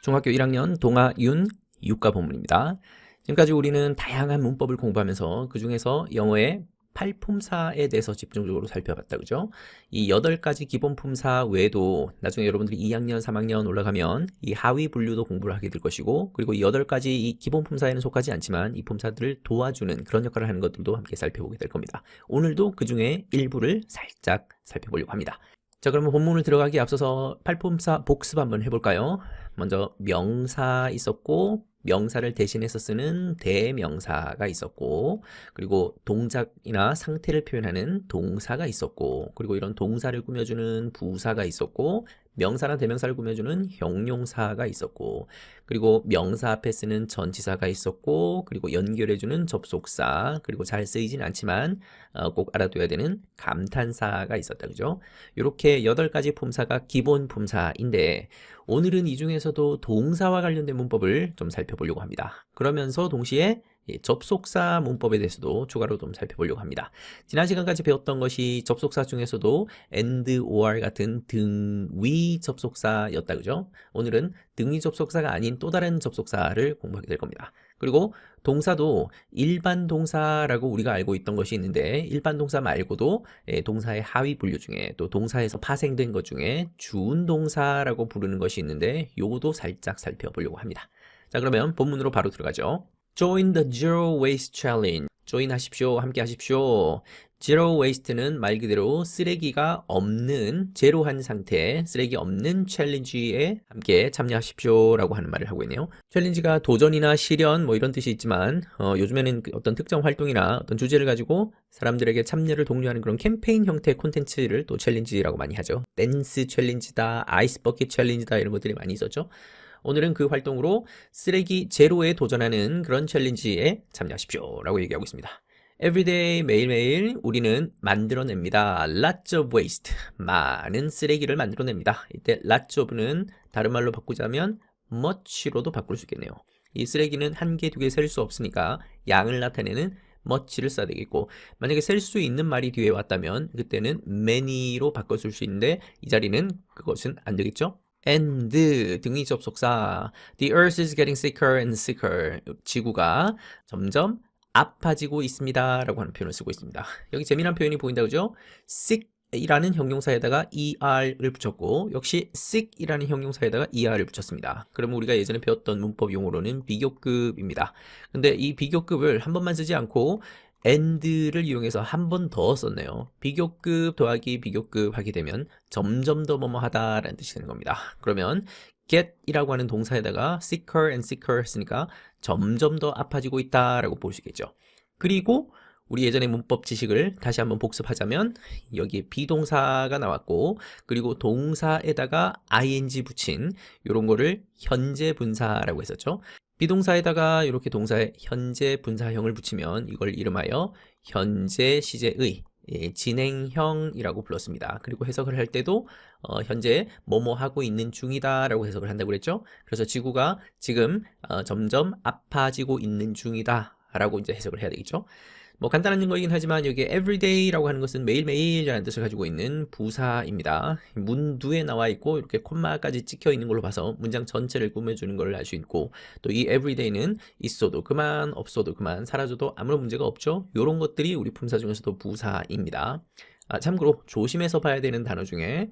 중학교 1학년 동아윤 유가 본문입니다. 지금까지 우리는 다양한 문법을 공부하면서 그 중에서 영어의 팔품사에 대해서 집중적으로 살펴봤다. 그죠? 이 8가지 기본 품사 외에도 나중에 여러분들이 2학년, 3학년 올라가면 이 하위 분류도 공부를 하게 될 것이고, 그리고 이 8가지 이 기본 품사에는 속하지 않지만 이 품사들을 도와주는 그런 역할을 하는 것들도 함께 살펴보게 될 겁니다. 오늘도 그 중에 일부를 살짝 살펴보려고 합니다. 자, 그러면 본문을 들어가기 앞서서 팔품사 복습 한번 해볼까요? 먼저 명사 있었고, 명사를 대신해서 쓰는 대명사가 있었고, 그리고 동작이나 상태를 표현하는 동사가 있었고, 그리고 이런 동사를 꾸며주는 부사가 있었고, 명사나 대명사를 꾸며주는 형용사가 있었고, 그리고 명사 앞에 쓰는 전치사가 있었고, 그리고 연결해주는 접속사, 그리고 잘 쓰이진 않지만 꼭 알아둬야 되는 감탄사가 있었다. 그죠? 이렇게 8가지 품사가 기본 품사인데, 오늘은 이 중에서도 동사와 관련된 문법을 좀 살펴보려고 합니다. 그러면서 동시에 접속사 문법에 대해서도 추가로 좀 살펴보려고 합니다. 지난 시간까지 배웠던 것이 접속사 중에서도 and, or 같은 등위 접속사였다. 그죠? 오늘은 등위 접속사가 아닌 또 다른 접속사를 공부하게 될 겁니다. 그리고 동사도 일반 동사라고 우리가 알고 있던 것이 있는데, 일반 동사 말고도 동사의 하위 분류 중에 또 동사에서 파생된 것 중에 준동사라고 부르는 것이 있는데, 요거도 살짝 살펴보려고 합니다. 자, 그러면 본문으로 바로 들어가죠. Join the Zero Waste Challenge. join 하십시오. 함께 하십시오. Zero Waste는 말 그대로 쓰레기가 없는, 제로한 상태, 쓰레기 없는 챌린지에 함께 참여하십시오 라고 하는 말을 하고 있네요. 챌린지가 도전이나 실현 뭐 이런 뜻이 있지만 요즘에는 어떤 특정 활동이나 어떤 주제를 가지고 사람들에게 참여를 독려하는 그런 캠페인 형태의 콘텐츠를 또 챌린지라고 많이 하죠. 댄스 챌린지다, 아이스 버킷 챌린지다 이런 것들이 많이 있었죠. 오늘은 그 활동으로 쓰레기 제로에 도전하는 그런 챌린지에 참여하십시오 라고 얘기하고 있습니다. Everyday, 매일매일 우리는 만들어냅니다. Lots of waste, 많은 쓰레기를 만들어냅니다. 이때 lots of는 다른 말로 바꾸자면 much로도 바꿀 수 있겠네요. 이 쓰레기는 한 개, 두 개 셀 수 없으니까 양을 나타내는 much를 써야 되겠고, 만약에 셀 수 있는 말이 뒤에 왔다면 그때는 many로 바꿔줄 수 있는데 이 자리는 그것은 안 되겠죠? and 등위 접속사. The earth is getting sicker and sicker. 지구가 점점 아파지고 있습니다 라고 하는 표현을 쓰고 있습니다. 여기 재미난 표현이 보인다. 그죠? sick이라는 형용사에다가 er를 붙였고, 역시 sick이라는 형용사에다가 er를 붙였습니다. 그러면 우리가 예전에 배웠던 문법 용어로는 비교급입니다. 근데 이 비교급을 한 번만 쓰지 않고 and를 이용해서 한 번 더 썼네요. 비교급 더하기 비교급 하게 되면 점점 더 뭐뭐 하다라는 뜻이 되는 겁니다. 그러면 get이라고 하는 동사에다가 sicker and sicker 했으니까 점점 더 아파지고 있다라고 볼 수 있겠죠. 그리고 우리 예전에 문법 지식을 다시 한번 복습하자면 여기에 비동사가 나왔고, 그리고 동사에다가 ing 붙인 이런 거를 현재 분사라고 했었죠. 비동사에다가 이렇게 동사에 현재 분사형을 붙이면 이걸 이름하여 현재 시제의 진행형이라고 불렀습니다. 그리고 해석을 할 때도 현재 뭐뭐 하고 있는 중이다 라고 해석을 한다고 그랬죠. 그래서 지구가 지금 점점 아파지고 있는 중이다 라고 이제 해석을 해야 되겠죠. 뭐 간단한 거이긴 하지만 여기에 everyday라고 하는 것은 매일매일이라는 뜻을 가지고 있는 부사입니다. 문두에 나와 있고 이렇게 콤마까지 찍혀 있는 걸로 봐서 문장 전체를 꾸며주는 걸 알 수 있고, 또 이 everyday는 있어도 그만, 없어도 그만, 사라져도 아무런 문제가 없죠. 이런 것들이 우리 품사 중에서도 부사입니다. 참고로 조심해서 봐야 되는 단어 중에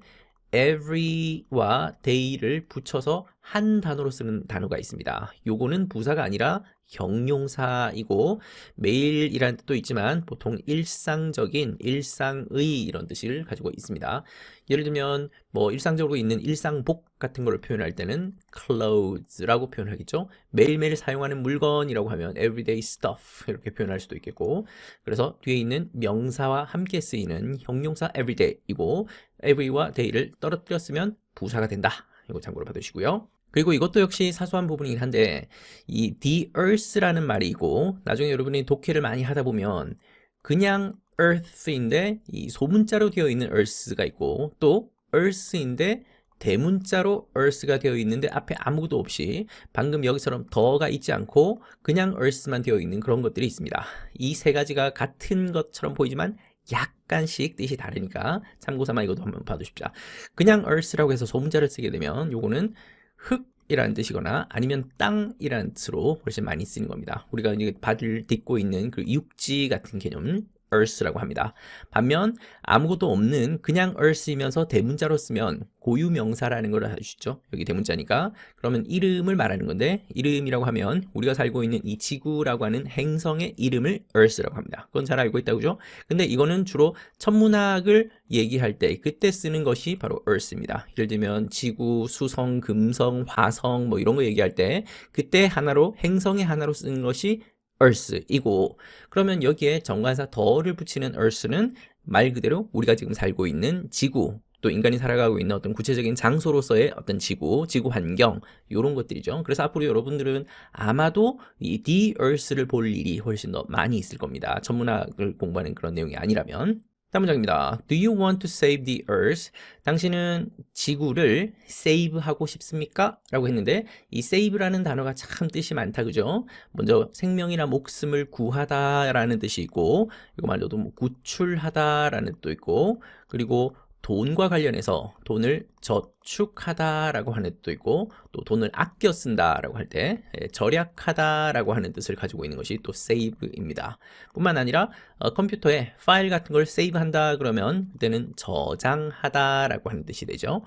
every와 day를 붙여서 한 단어로 쓰는 단어가 있습니다. 요거는 부사가 아니라 형용사이고, 매일이라는 뜻도 있지만 보통 일상적인, 일상의 이런 뜻을 가지고 있습니다. 예를 들면 뭐 일상적으로 있는 일상복 같은 걸 표현할 때는 clothes라고 표현하겠죠. 매일매일 사용하는 물건이라고 하면 everyday stuff 이렇게 표현할 수도 있겠고, 그래서 뒤에 있는 명사와 함께 쓰이는 형용사 everyday이고, every와 day를 떨어뜨렸으면 부사가 된다. 이거 참고로 봐두시고요. 그리고 이것도 역시 사소한 부분이긴 한데, 이 the earth라는 말이 있고, 나중에 여러분이 독해를 많이 하다 보면 그냥 earth인데 이 소문자로 되어 있는 earth가 있고, 또 earth인데 대문자로 earth가 되어 있는데 앞에 아무것도 없이 방금 여기처럼 더가 있지 않고 그냥 earth만 되어 있는 그런 것들이 있습니다. 이 세 가지가 같은 것처럼 보이지만 약간씩 뜻이 다르니까 참고삼아 이것도 한번 봐두십시오. 그냥 earth라고 해서 소문자를 쓰게 되면 요거는 흙 이라는 뜻이거나 아니면 땅이라는 뜻으로 훨씬 많이 쓰는 겁니다. 우리가 이제 발을 딛고 있는 그 육지 같은 개념 earth라고 합니다. 반면 아무것도 없는 그냥 earth이면서 대문자로 쓰면 고유명사라는 걸 알아주시죠. 여기 대문자니까. 그러면 이름을 말하는 건데 이름이라고 하면 우리가 살고 있는 이 지구라고 하는 행성의 이름을 earth라고 합니다. 그건 잘 알고 있다고 그죠? 근데 이거는 주로 천문학을 얘기할 때 그때 쓰는 것이 바로 earth입니다. 예를 들면 지구, 수성, 금성, 화성 뭐 이런 거 얘기할 때 그때 하나로 행성의 하나로 쓰는 것이 earth이고, 그러면 여기에 정관사 더를 붙이는 earth는 말 그대로 우리가 지금 살고 있는 지구, 또 인간이 살아가고 있는 어떤 구체적인 장소로서의 어떤 지구, 지구 환경 이런 것들이죠. 그래서 앞으로 여러분들은 아마도 이 the earth를 볼 일이 훨씬 더 많이 있을 겁니다. 천문학을 공부하는 그런 내용이 아니라면. 다음 문장입니다. Do you want to save the earth? 당신은 지구를 save 하고 싶습니까? 라고 했는데 이 save라는 단어가 참 뜻이 많다 그죠? 먼저 생명이나 목숨을 구하다 라는 뜻이 있고 이거 말로도 뭐 구출하다 라는 뜻도 있고 그리고 돈과 관련해서 돈을 저축하다라고 하는 뜻도 있고 또 돈을 아껴 쓴다라고 할 때 절약하다라고 하는 뜻을 가지고 있는 것이 또 save입니다. 뿐만 아니라 컴퓨터에 파일 같은 걸 세이브한다 그러면 그때는 저장하다라고 하는 뜻이 되죠.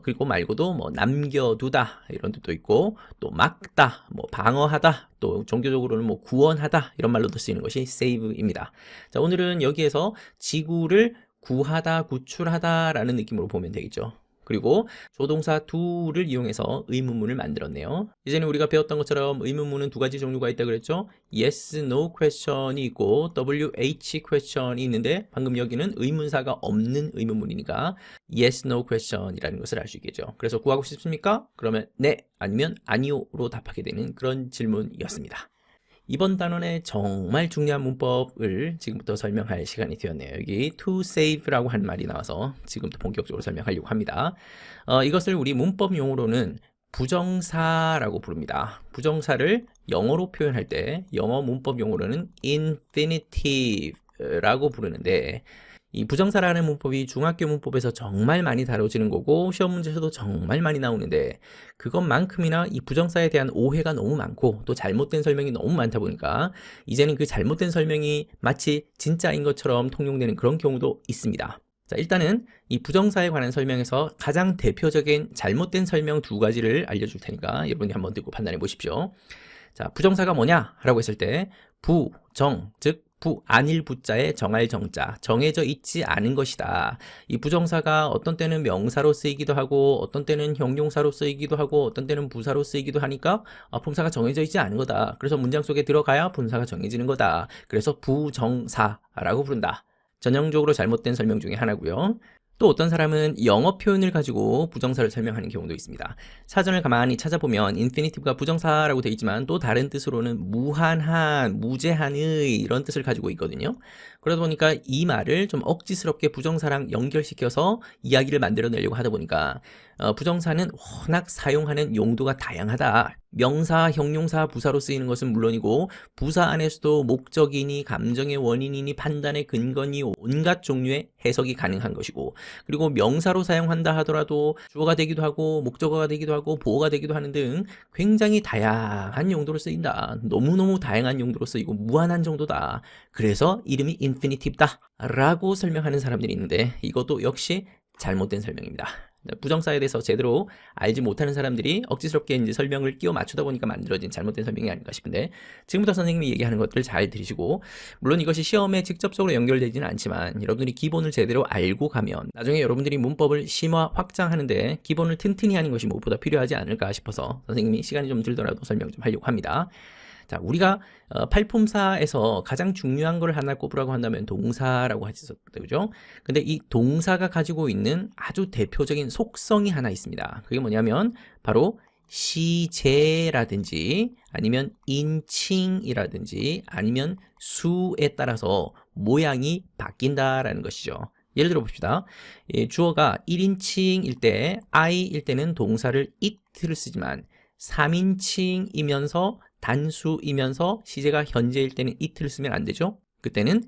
그리고 말고도 뭐 남겨두다 이런 뜻도 있고 또 막다, 뭐 방어하다, 또 종교적으로는 뭐 구원하다 이런 말로도 쓰이는 것이 save입니다. 자, 오늘은 여기에서 지구를 구하다, 구출하다 라는 느낌으로 보면 되겠죠. 그리고 조동사 do를 이용해서 의문문을 만들었네요. 이제는 우리가 배웠던 것처럼 의문문은 두 가지 종류가 있다고 그랬죠. yes, no question이 있고 WH question이 있는데 방금 여기는 의문사가 없는 의문문이니까 yes, no question이라는 것을 알 수 있겠죠. 그래서 구하고 싶습니까? 그러면 네, 아니면 아니요로 답하게 되는 그런 질문이었습니다. 이번 단원의 정말 중요한 문법을 지금부터 설명할 시간이 되었네요. 여기 to save라고 하는 말이 나와서 지금부터 본격적으로 설명하려고 합니다. 이것을 우리 문법 용어로는 부정사라고 부릅니다. 부정사를 영어로 표현할 때 영어 문법 용어로는 infinitive라고 부르는데 이 부정사라는 문법이 중학교 문법에서 정말 많이 다뤄지는 거고 시험 문제에서도 정말 많이 나오는데 그것만큼이나 이 부정사에 대한 오해가 너무 많고 또 잘못된 설명이 너무 많다 보니까 이제는 그 잘못된 설명이 마치 진짜인 것처럼 통용되는 그런 경우도 있습니다. 자, 일단은 이 부정사에 관한 설명에서 가장 대표적인 잘못된 설명 두 가지를 알려줄 테니까 여러분이 한번 듣고 판단해 보십시오. 자, 부정사가 뭐냐? 라고 했을 때 부정, 즉 아닐 부자에 정할 정자, 정해져 있지 않은 것이다. 이 부정사가 어떤 때는 명사로 쓰이기도 하고 어떤 때는 형용사로 쓰이기도 하고 어떤 때는 부사로 쓰이기도 하니까 품사가 정해져 있지 않은 거다. 그래서 문장 속에 들어가야 분사가 정해지는 거다. 그래서 부정사라고 부른다. 전형적으로 잘못된 설명 중에 하나고요. 또 어떤 사람은 영어 표현을 가지고 부정사를 설명하는 경우도 있습니다. 사전을 가만히 찾아보면 인피니티브가 부정사라고 되어 있지만 또 다른 뜻으로는 무한한, 무제한의 이런 뜻을 가지고 있거든요. 그러다 보니까 이 말을 좀 억지스럽게 부정사랑 연결시켜서 이야기를 만들어내려고 하다 보니까 부정사는 워낙 사용하는 용도가 다양하다. 명사, 형용사, 부사로 쓰이는 것은 물론이고 부사 안에서도 목적이니 감정의 원인이니 판단의 근거니 온갖 종류의 해석이 가능한 것이고 그리고 명사로 사용한다 하더라도 주어가 되기도 하고 목적어가 되기도 하고 보어가 되기도 하는 등 굉장히 다양한 용도로 쓰인다. 너무너무 다양한 용도로 쓰이고 무한한 정도다. 그래서 이름이 인피니티브다 라고 설명하는 사람들이 있는데 이것도 역시 잘못된 설명입니다. 부정사에 대해서 제대로 알지 못하는 사람들이 억지스럽게 이제 설명을 끼워 맞추다 보니까 만들어진 잘못된 설명이 아닌가 싶은데 지금부터 선생님이 얘기하는 것들을 잘 들으시고 물론 이것이 시험에 직접적으로 연결되지는 않지만 여러분들이 기본을 제대로 알고 가면 나중에 여러분들이 문법을 심화 확장하는데 기본을 튼튼히 하는 것이 무엇보다 필요하지 않을까 싶어서 선생님이 시간이 좀 들더라도 설명 좀 하려고 합니다. 자, 우리가 팔품사에서 가장 중요한 걸 하나 꼽으라고 한다면 동사라고 하셨었죠, 그죠? 근데 이 동사가 가지고 있는 아주 대표적인 속성이 하나 있습니다. 그게 뭐냐면 바로 시제라든지 아니면 인칭이라든지 아니면 수에 따라서 모양이 바뀐다라는 것이죠. 예를 들어 봅시다. 주어가 1인칭일 때, I일 때는 동사를 it를 쓰지만 3인칭이면서 단수이면서 시제가 현재일 때는 it를 쓰면 안 되죠. 그때는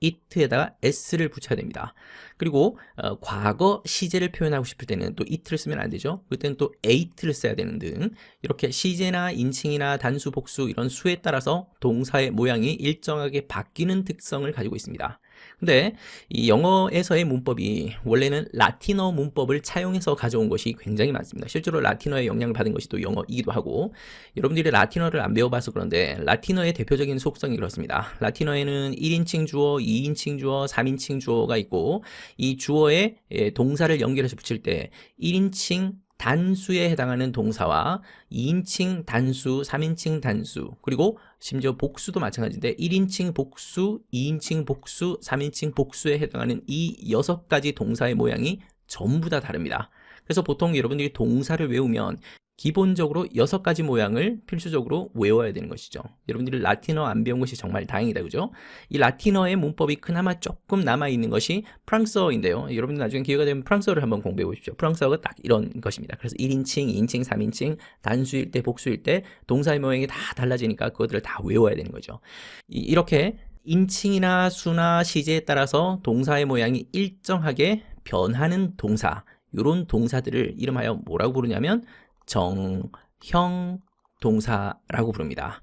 it에다가 s를 붙여야 됩니다. 그리고 과거 시제를 표현하고 싶을 때는 또 it를 쓰면 안 되죠. 그때는 또 ate를 써야 되는 등 이렇게 시제나 인칭이나 단수, 복수 이런 수에 따라서 동사의 모양이 일정하게 바뀌는 특성을 가지고 있습니다. 근데 이 영어에서의 문법이 원래는 라틴어 문법을 차용해서 가져온 것이 굉장히 많습니다. 실제로 라틴어의 영향을 받은 것이 또 영어이기도 하고, 여러분들이 라틴어를 안 배워봐서 그런데 라틴어의 대표적인 속성이 그렇습니다. 라틴어에는 1인칭 주어, 2인칭 주어, 3인칭 주어가 있고, 이 주어에 동사를 연결해서 붙일 때 1인칭 단수에 해당하는 동사와 2인칭 단수, 3인칭 단수, 그리고 심지어 복수도 마찬가지인데 1인칭 복수, 2인칭 복수, 3인칭 복수에 해당하는 이 6가지 동사의 모양이 전부 다 다릅니다. 그래서 보통 여러분들이 동사를 외우면 기본적으로 6가지 모양을 필수적으로 외워야 되는 것이죠. 여러분들이 라틴어 안 배운 것이 정말 다행이다, 그죠? 이 라틴어의 문법이 그나마 조금 남아있는 것이 프랑스어인데요. 여러분들 나중에 기회가 되면 프랑스어를 한번 공부해 보십시오. 프랑스어가 딱 이런 것입니다. 그래서 1인칭, 2인칭, 3인칭, 단수일 때, 복수일 때 동사의 모양이 다 달라지니까 그것들을 다 외워야 되는 거죠. 이렇게 인칭이나 수나 시제에 따라서 동사의 모양이 일정하게 변하는 동사, 이런 동사들을 이름하여 뭐라고 부르냐면 정형 동사라고 부릅니다.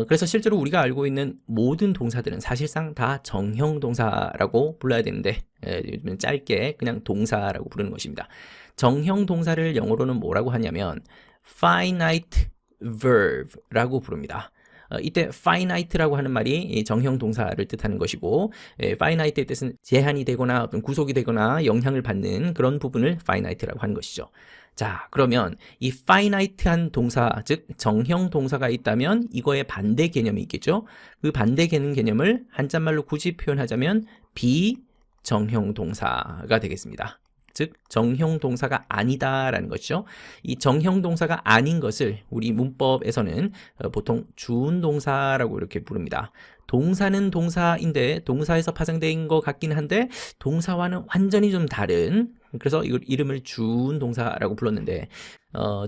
그래서 실제로 우리가 알고 있는 모든 동사들은 사실상 다 정형 동사라고 불러야 되는데 요즘은 짧게 그냥 동사라고 부르는 것입니다. 정형 동사를 영어로는 뭐라고 하냐면 finite verb라고 부릅니다. 이때 finite라고 하는 말이 정형 동사를 뜻하는 것이고, finite의 뜻은 제한이 되거나 어떤 구속이 되거나 영향을 받는 그런 부분을 finite라고 하는 것이죠. 자, 그러면 이 finite한 동사, 즉 정형 동사가 있다면 이거의 반대 개념이 있겠죠. 그 반대 개념을 한자말로 굳이 표현하자면 비정형 동사가 되겠습니다. 즉 정형 동사가 아니다라는 것이죠. 이 정형 동사가 아닌 것을 우리 문법에서는 보통 주운동사라고 이렇게 부릅니다. 동사는 동사인데 동사에서 파생된 것 같긴 한데 동사와는 완전히 좀 다른, 그래서 이걸 이름을 주운동사라고 불렀는데,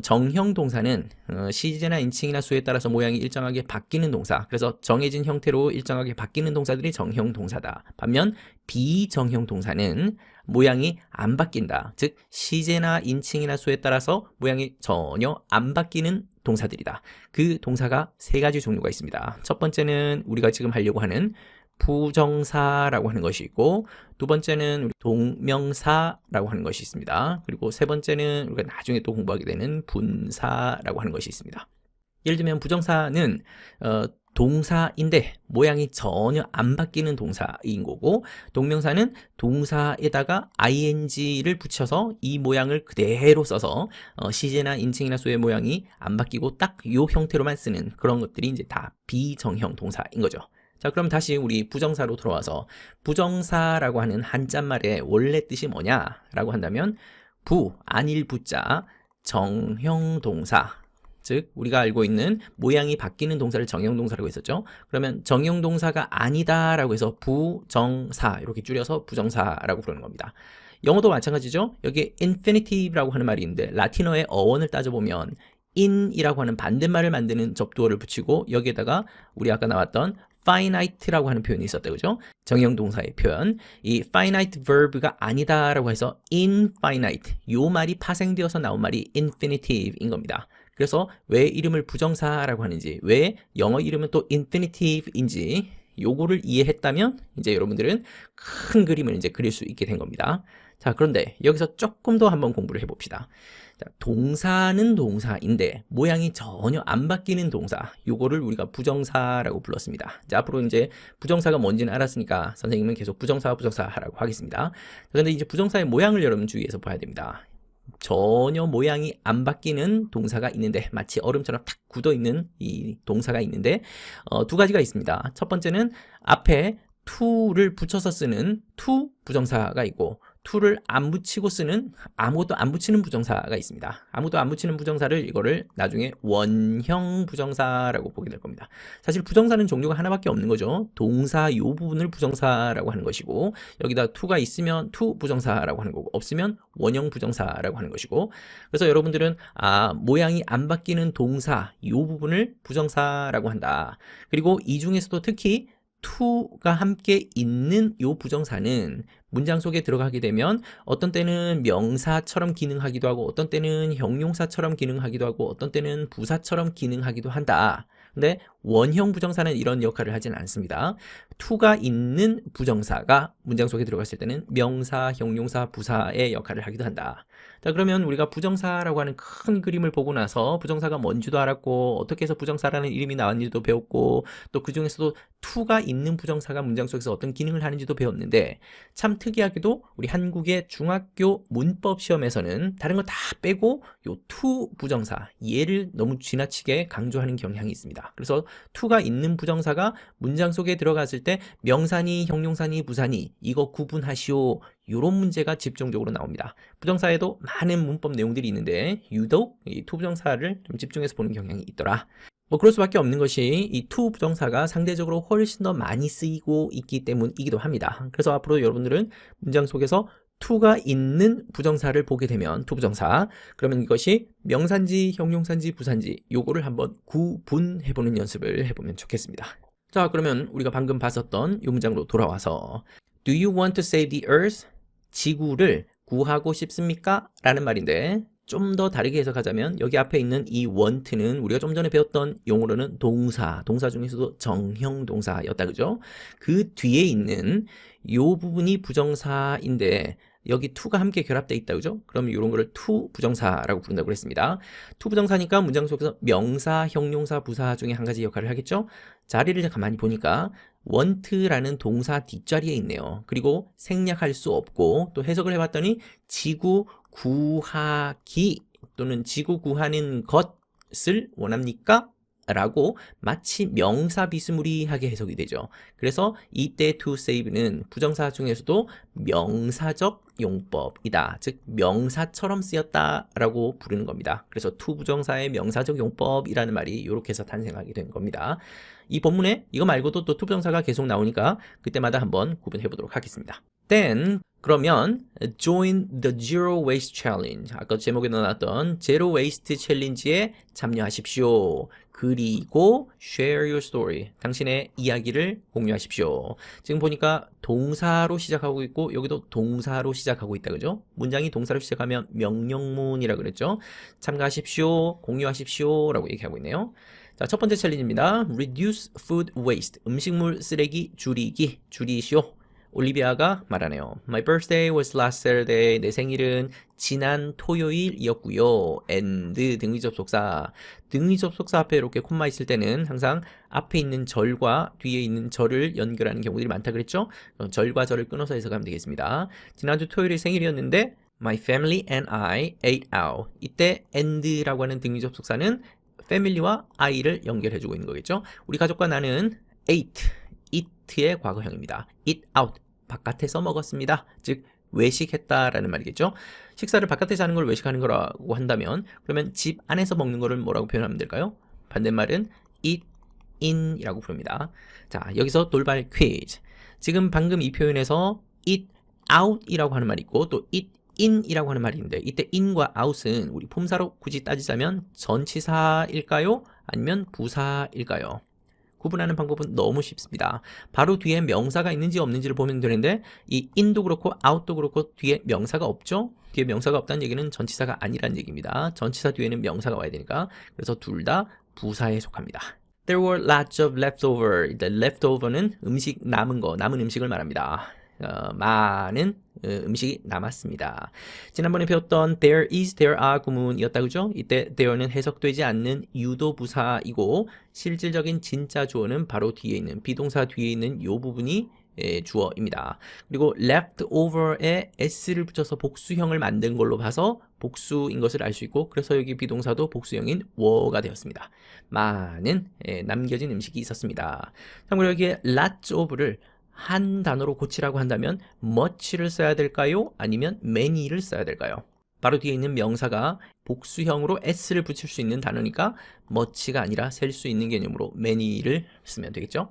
정형 동사는 시제나 인칭이나 수에 따라서 모양이 일정하게 바뀌는 동사, 그래서 정해진 형태로 일정하게 바뀌는 동사들이 정형 동사다. 반면 비정형 동사는 모양이 안 바뀐다. 즉 시제나 인칭이나 수에 따라서 모양이 전혀 안 바뀌는 동사들이다. 그 동사가 3가지 종류가 있습니다. 첫 번째는 우리가 지금 하려고 하는 부정사라고 하는 것이 있고, 두 번째는 동명사라고 하는 것이 있습니다. 그리고 세 번째는 우리가 나중에 또 공부하게 되는 분사라고 하는 것이 있습니다. 예를 들면 부정사는 동사인데 모양이 전혀 안 바뀌는 동사인 거고, 동명사는 동사에다가 ing를 붙여서 이 모양을 그대로 써서 시제나 인칭이나 수의 모양이 안 바뀌고 딱 이 형태로만 쓰는 그런 것들이 이제 다 비정형 동사인 거죠. 자, 그럼 다시 우리 부정사로 돌아와서 부정사라고 하는 한자말의 원래 뜻이 뭐냐라고 한다면 아닐 부자 정형 동사, 즉 우리가 알고 있는 모양이 바뀌는 동사를 정형동사라고 했었죠. 그러면 정형동사가 아니다라고 해서 부정사, 이렇게 줄여서 부정사라고 부르는 겁니다. 영어도 마찬가지죠. 여기 infinitive라고 하는 말이 있는데 라틴어의 어원을 따져보면 in이라고 하는 반대말을 만드는 접두어를 붙이고 여기에다가 우리 아까 나왔던 finite라고 하는 표현이 있었다, 그죠? 정형동사의 표현. 이 finite verb가 아니다라고 해서 infinite, 요 말이 파생되어서 나온 말이 infinitive인 겁니다. 그래서 왜 이름을 부정사라고 하는지, 왜 영어 이름은 또 infinitive인지 요거를 이해했다면 이제 여러분들은 큰 그림을 이제 그릴 수 있게 된 겁니다. 자, 그런데 여기서 조금 더 한번 공부를 해봅시다. 자, 동사는 동사인데 모양이 전혀 안 바뀌는 동사, 요거를 우리가 부정사라고 불렀습니다. 자, 앞으로 이제 부정사가 뭔지는 알았으니까 선생님은 계속 부정사라고 하겠습니다. 그런데 이제 부정사의 모양을 여러분 주의해서 봐야 됩니다. 전혀 모양이 안 바뀌는 동사가 있는데, 마치 얼음처럼 탁 굳어있는 이 동사가 있는데 2가지가 있습니다. 첫 번째는 앞에 to를 붙여서 쓰는 to 부정사가 있고, to를 안 붙이고 쓰는 아무것도 안 붙이는 부정사가 있습니다. 아무것도 안 붙이는 부정사를 이거를 나중에 원형 부정사라고 보게 될 겁니다. 사실 부정사는 종류가 하나밖에 없는 거죠. 동사 요 부분을 부정사라고 하는 것이고, 여기다 to가 있으면 to 부정사라고 하는 거고, 없으면 원형 부정사라고 하는 것이고, 그래서 여러분들은 모양이 안 바뀌는 동사 요 부분을 부정사라고 한다. 그리고 이 중에서도 특히 to가 함께 있는 요 부정사는 문장 속에 들어가게 되면 어떤 때는 명사처럼 기능하기도 하고 어떤 때는 형용사처럼 기능하기도 하고 어떤 때는 부사처럼 기능하기도 한다. 근데 원형 부정사는 이런 역할을 하진 않습니다. to가 있는 부정사가 문장 속에 들어갔을 때는 명사, 형용사, 부사의 역할을 하기도 한다. 자, 그러면 우리가 부정사라고 하는 큰 그림을 보고 나서 부정사가 뭔지도 알았고 어떻게 해서 부정사라는 이름이 나왔는지도 배웠고 또 그 중에서도 to가 있는 부정사가 문장 속에서 어떤 기능을 하는지도 배웠는데 참 특이하게도 우리 한국의 중학교 문법 시험에서는 다른 거 다 빼고 요 to 부정사 얘를 너무 지나치게 강조하는 경향이 있습니다. 그래서 to가 있는 부정사가 문장 속에 들어갔을 때 명사니 형용사니 부사니 이거 구분하시오. 이런 문제가 집중적으로 나옵니다. 부정사에도 많은 문법 내용들이 있는데 유독 이 to 부정사를 좀 집중해서 보는 경향이 있더라. 뭐 그럴 수밖에 없는 것이 이 to 부정사가 상대적으로 훨씬 더 많이 쓰이고 있기 때문이기도 합니다. 그래서 앞으로 여러분들은 문장 속에서 to가 있는 부정사를 보게 되면 to 부정사 그러면 이것이 명사인지 형용사인지 부사인지 요거를 한번 구분해보는 연습을 해보면 좋겠습니다. 자, 그러면 우리가 방금 봤었던 이 문장으로 돌아와서 Do you want to save the earth? 지구를 구하고 싶습니까? 라는 말인데 좀 더 다르게 해석하자면 여기 앞에 있는 이 want는 우리가 좀 전에 배웠던 용어로는 동사 중에서도 정형 동사였다, 그죠? 그 뒤에 있는 요 부분이 부정사인데 여기 to가 함께 결합되어 있다, 그죠? 그럼 이런 거를 to 부정사라고 부른다고 했습니다. to 부정사니까 문장 속에서 명사, 형용사, 부사 중에 한 가지 역할을 하겠죠? 자리를 가만히 보니까 want라는 동사 뒷자리에 있네요. 그리고 생략할 수 없고 또 해석을 해봤더니 지구 구하기 또는 지구 구하는 것을 원합니까? 라고 마치 명사 비스무리하게 해석이 되죠. 그래서 이때 to save는 부정사 중에서도 명사적 용법이다. 즉 명사처럼 쓰였다라고 부르는 겁니다. 그래서 to 부정사의 명사적 용법이라는 말이 이렇게 해서 탄생하게 된 겁니다. 이 본문에 이거 말고도 또 to 부정사가 계속 나오니까 그때마다 한번 구분해 보도록 하겠습니다. Then 그러면 join the Zero Waste Challenge. 아까 제목에 넣어놨던 Zero Waste Challenge에 참여하십시오. 그리고 share your story. 당신의 이야기를 공유하십시오. 지금 보니까 동사로 시작하고 있고 여기도 동사로 시작하고 있다, 그죠? 문장이 동사로 시작하면 명령문이라 그랬죠? 참가하십시오, 공유하십시오 라고 얘기하고 있네요. 자, 첫 번째 챌린지입니다. Reduce food waste. 음식물 쓰레기 줄이시오. 올리비아가 말하네요. My birthday was last Saturday. 내 생일은 지난 토요일이었고요. and 등위 접속사. 등위 접속사 앞에 이렇게 콤마 있을 때는 항상 앞에 있는 절과 뒤에 있는 절을 연결하는 경우들이 많다 그랬죠? 절과 절을 끊어서 해석하면 되겠습니다. 지난주 토요일이 생일이었는데 My family and I ate out. 이때 and라고 하는 등위 접속사는 family와 I를 연결해주고 있는 거겠죠? 우리 가족과 나는 ate, eat의 과거형입니다. eat out, 바깥에서 먹었습니다. 즉 외식했다라는 말이겠죠? 식사를 바깥에서 하는 걸 외식하는 거라고 한다면 그러면 집 안에서 먹는 거를 뭐라고 표현하면 될까요? 반대말은 eat in이라고 부릅니다. 자, 여기서 돌발 퀴즈. 지금 방금 이 표현에서 eat out이라고 하는 말이 있고 또 eat in이라고 하는 말이 있는데 이때 in과 out은 우리 품사로 굳이 따지자면 전치사일까요? 아니면 부사일까요? 구분하는 방법은 너무 쉽습니다. 바로 뒤에 명사가 있는지 없는지를 보면 되는데 이 in도 그렇고 out도 그렇고 뒤에 명사가 없죠? 뒤에 명사가 없다는 얘기는 전치사가 아니라는 얘기입니다. 전치사 뒤에는 명사가 와야 되니까 그래서 둘 다 부사에 속합니다. There were lots of leftover. leftover는 음식 남은 거, 남은 음식을 말합니다. 많은 음식이 남았습니다. 지난번에 배웠던 there is, there are 구문이었다, 그죠? 이때 there는 해석되지 않는 유도 부사이고 실질적인 진짜 주어는 바로 뒤에 있는 비동사 뒤에 있는 이 부분이 주어입니다. 그리고 leftover에 s를 붙여서 복수형을 만든 걸로 봐서 복수인 것을 알 수 있고 그래서 여기 비동사도 복수형인 were가 되었습니다. 많은 남겨진 음식이 있었습니다. 참고로 여기에 lots of를 한 단어로 고치라고 한다면 much를 써야 될까요? 아니면 many를 써야 될까요? 바로 뒤에 있는 명사가 복수형으로 s를 붙일 수 있는 단어니까 much가 아니라 셀 수 있는 개념으로 many를 쓰면 되겠죠?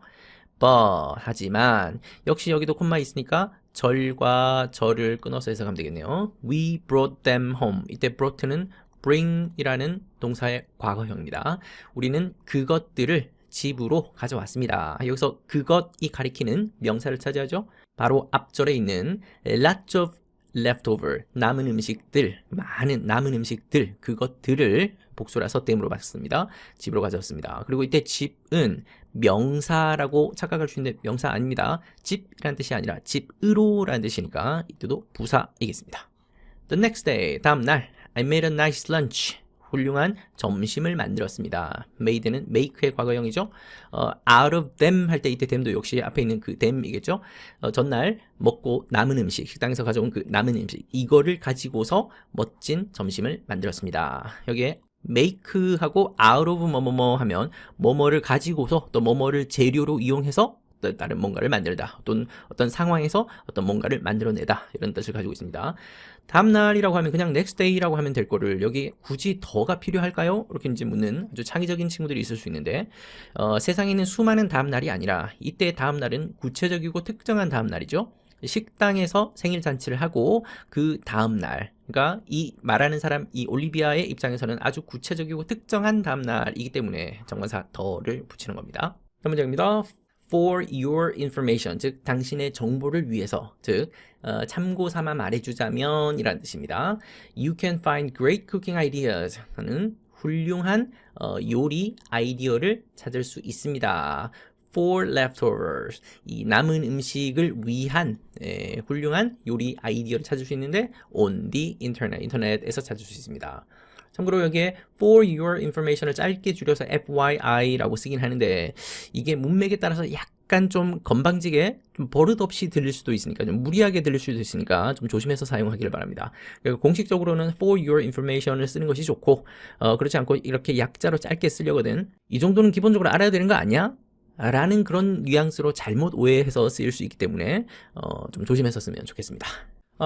but 하지만 역시 여기도 콤마 있으니까 절과 절을 끊어서 해석하면 되겠네요. We brought them home. 이때 brought는 bring이라는 동사의 과거형입니다. 우리는 그것들을 집으로 가져왔습니다. 여기서 그것이 가리키는 명사를 차지하죠. 바로 앞절에 있는 lots of leftover, 남은 음식들, 많은 남은 음식들, 그것들을 복수라서 댐으로 봤습니다. 집으로 가져왔습니다. 그리고 이때 집은 명사라고 착각할 수 있는데 명사 아닙니다. 집이라는 뜻이 아니라 집으로라는 뜻이니까 이때도 부사이겠습니다. The next day, 다음 날, I made a nice lunch. 훌륭한 점심을 만들었습니다. made는 make의 과거형이죠. out of them 할 때 이때 them도 역시 앞에 있는 그 them이겠죠. 전날 먹고 남은 음식, 식당에서 가져온 그 남은 음식, 이거를 가지고서 멋진 점심을 만들었습니다. 여기에 make하고 out of 뭐뭐뭐 하면 뭐뭐를 가지고서 또 뭐뭐를 재료로 이용해서 다른 뭔가를 만들다, 또는 어떤 상황에서 어떤 뭔가를 만들어내다, 이런 뜻을 가지고 있습니다. 다음날이라고 하면 그냥 next day라고 하면 될 거를 여기 굳이 더가 필요할까요? 이렇게 이제 묻는 아주 창의적인 친구들이 있을 수 있는데, 세상에 있는 수많은 다음날이 아니라 이때 다음날은 구체적이고 특정한 다음날이죠. 식당에서 생일 잔치를 하고 그 다음날, 그러니까 이 말하는 사람, 이 올리비아의 입장에서는 아주 구체적이고 특정한 다음날이기 때문에 정관사 더를 붙이는 겁니다. 다음 문장입니다. For your information, 즉 당신의 정보를 위해서, 즉 참고 삼아 말해주자면 이라는 뜻입니다. You can find great cooking ideas 하는 훌륭한 요리 아이디어를 찾을 수 있습니다. For leftovers, 이 남은 음식을 위한 훌륭한 요리 아이디어를 찾을 수 있는데 on the internet, 인터넷에서 찾을 수 있습니다. 참고로 여기에 for your information을 짧게 줄여서 FYI라고 쓰긴 하는데 이게 문맥에 따라서 약간 좀 건방지게 좀 버릇없이 들릴 수도 있으니까, 좀 무리하게 들릴 수도 있으니까 좀 조심해서 사용하기를 바랍니다. 그러니까 공식적으로는 for your information을 쓰는 것이 좋고, 그렇지 않고 이렇게 약자로 짧게 쓰려거든. 이 정도는 기본적으로 알아야 되는 거 아니야? 라는 그런 뉘앙스로 잘못 오해해서 쓰일 수 있기 때문에 좀 조심해서 쓰면 좋겠습니다.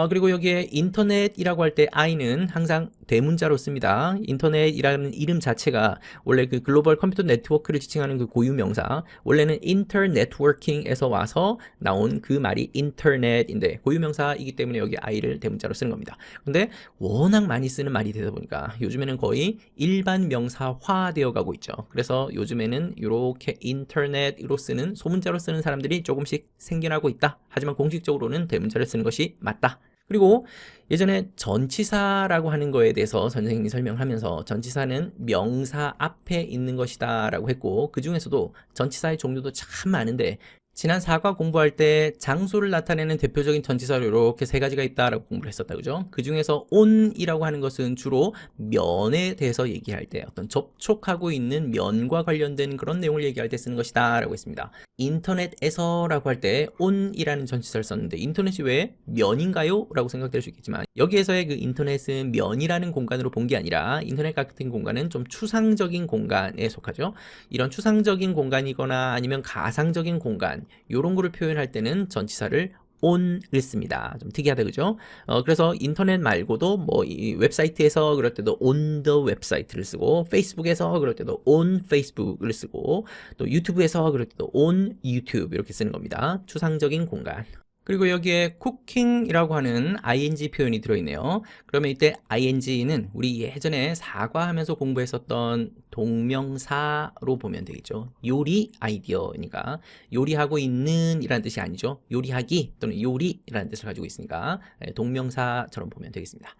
그리고 여기에 인터넷이라고 할 때 I는 항상 대문자로 씁니다. 인터넷이라는 이름 자체가 원래 그 글로벌 컴퓨터 네트워크를 지칭하는 그 고유 명사, 원래는 인터네트워킹에서 와서 나온 그 말이 인터넷인데 고유 명사이기 때문에 여기 I를 대문자로 쓰는 겁니다. 근데 워낙 많이 쓰는 말이 되다 보니까 요즘에는 거의 일반 명사화 되어 가고 있죠. 그래서 요즘에는 이렇게 인터넷으로 쓰는, 소문자로 쓰는 사람들이 조금씩 생겨나고 있다. 하지만 공식적으로는 대문자를 쓰는 것이 맞다. 그리고 예전에 전치사라고 하는 거에 대해서 선생님이 설명하면서 전치사는 명사 앞에 있는 것이다 라고 했고, 그 중에서도 전치사의 종류도 참 많은데 지난 4과 공부할 때 장소를 나타내는 대표적인 전치사로 이렇게 세 가지가 있다라고 공부를 했었다, 그죠? 그 중에서 on이라고 하는 것은 주로 면에 대해서 얘기할 때, 어떤 접촉하고 있는 면과 관련된 그런 내용을 얘기할 때 쓰는 것이다 라고 했습니다. 인터넷에서라고 할 때 on이라는 전치사를 썼는데 인터넷이 왜 면인가요? 라고 생각될 수 있겠지만 여기에서의 그 인터넷은 면이라는 공간으로 본 게 아니라 인터넷 같은 공간은 좀 추상적인 공간에 속하죠. 이런 추상적인 공간이거나 아니면 가상적인 공간, 요런 거를 표현할 때는 전치사를 on을 씁니다. 좀 특이하다, 그죠? 그래서 인터넷 말고도 뭐 이 웹사이트에서 그럴 때도 on the 웹사이트를 쓰고, 페이스북에서 그럴 때도 on facebook을 쓰고, 또 유튜브에서 그럴 때도 on YouTube 이렇게 쓰는 겁니다. 추상적인 공간. 그리고 여기에 cooking이라고 하는 ing 표현이 들어있네요. 그러면 이때 ing는 우리 예전에 사과하면서 공부했었던 동명사로 보면 되겠죠. 요리 아이디어니까 요리하고 있는 이라는 뜻이 아니죠. 요리하기 또는 요리라는 뜻을 가지고 있으니까 동명사처럼 보면 되겠습니다.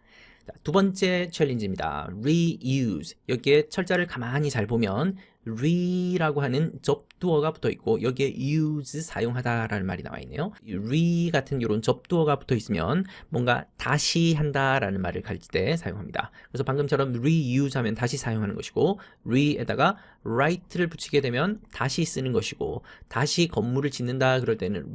자, 두 번째 챌린지입니다. reuse. 여기에 철자를 가만히 잘 보면 re라고 하는 접두어가 붙어 있고 여기에 use 사용하다라는 말이 나와 있네요. re 같은 이런 접두어가 붙어 있으면 뭔가 다시 한다라는 말을 가질 때 사용합니다. 그래서 방금처럼 reuse 하면 다시 사용하는 것이고, re에다가 write를 붙이게 되면 다시 쓰는 것이고, 다시 건물을 짓는다 그럴 때는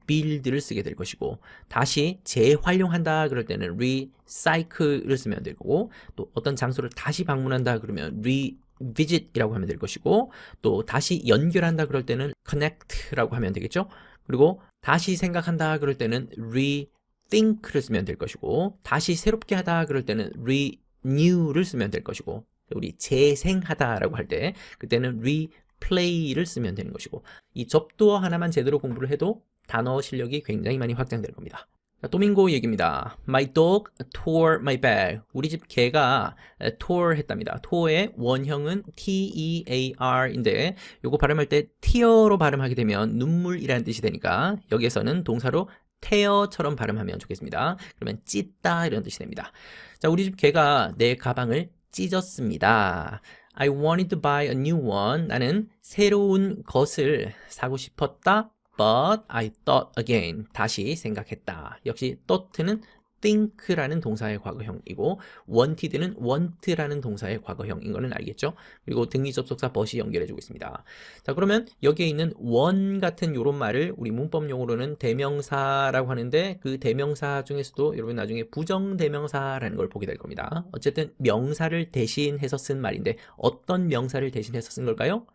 rebuild를 쓰게 될 것이고, 다시 재활용한다 그럴 때는 recycle를 쓰면 될 거고, 또 어떤 장소를 다시 방문한다 그러면 revisit이라고 하면 될 것이고, 또 다시 연결한다 그럴 때는 connect라고 하면 되겠죠. 그리고 다시 생각한다 그럴 때는 rethink를 쓰면 될 것이고, 다시 새롭게 하다 그럴 때는 renew를 쓰면 될 것이고, 우리 재생하다라고 할 때 그때는 replay를 쓰면 되는 것이고, 이 접두어 하나만 제대로 공부를 해도 단어 실력이 굉장히 많이 확장될 겁니다. 자, 도밍고 얘기입니다. My dog tore my bag. 우리 집 개가 tore 했답니다. tore의 원형은 T-E-A-R인데 요거 발음할 때 tear로 발음하게 되면 눈물이라는 뜻이 되니까 여기에서는 동사로 tear처럼 발음하면 좋겠습니다. 그러면 찢다 이런 뜻이 됩니다. 자, 우리 집 개가 내 가방을 찢었습니다. I wanted to buy a new one. 나는 새로운 것을 사고 싶었다. But I thought again. 다시 생각했다. 역시 thought는 think라는 동사의 과거형이고 wanted는 want라는 동사의 과거형인 거는 알겠죠? 그리고 등위 접속사 but이 연결해주고 있습니다. 자, 그러면 여기에 있는 want 같은 이런 말을 우리 문법 용어로는 대명사라고 하는데 그 대명사 중에서도 여러분 나중에 부정대명사라는 걸 보게 될 겁니다. 어쨌든 명사를 대신해서 쓴 말인데 어떤 명사를 대신해서 쓴 걸까요?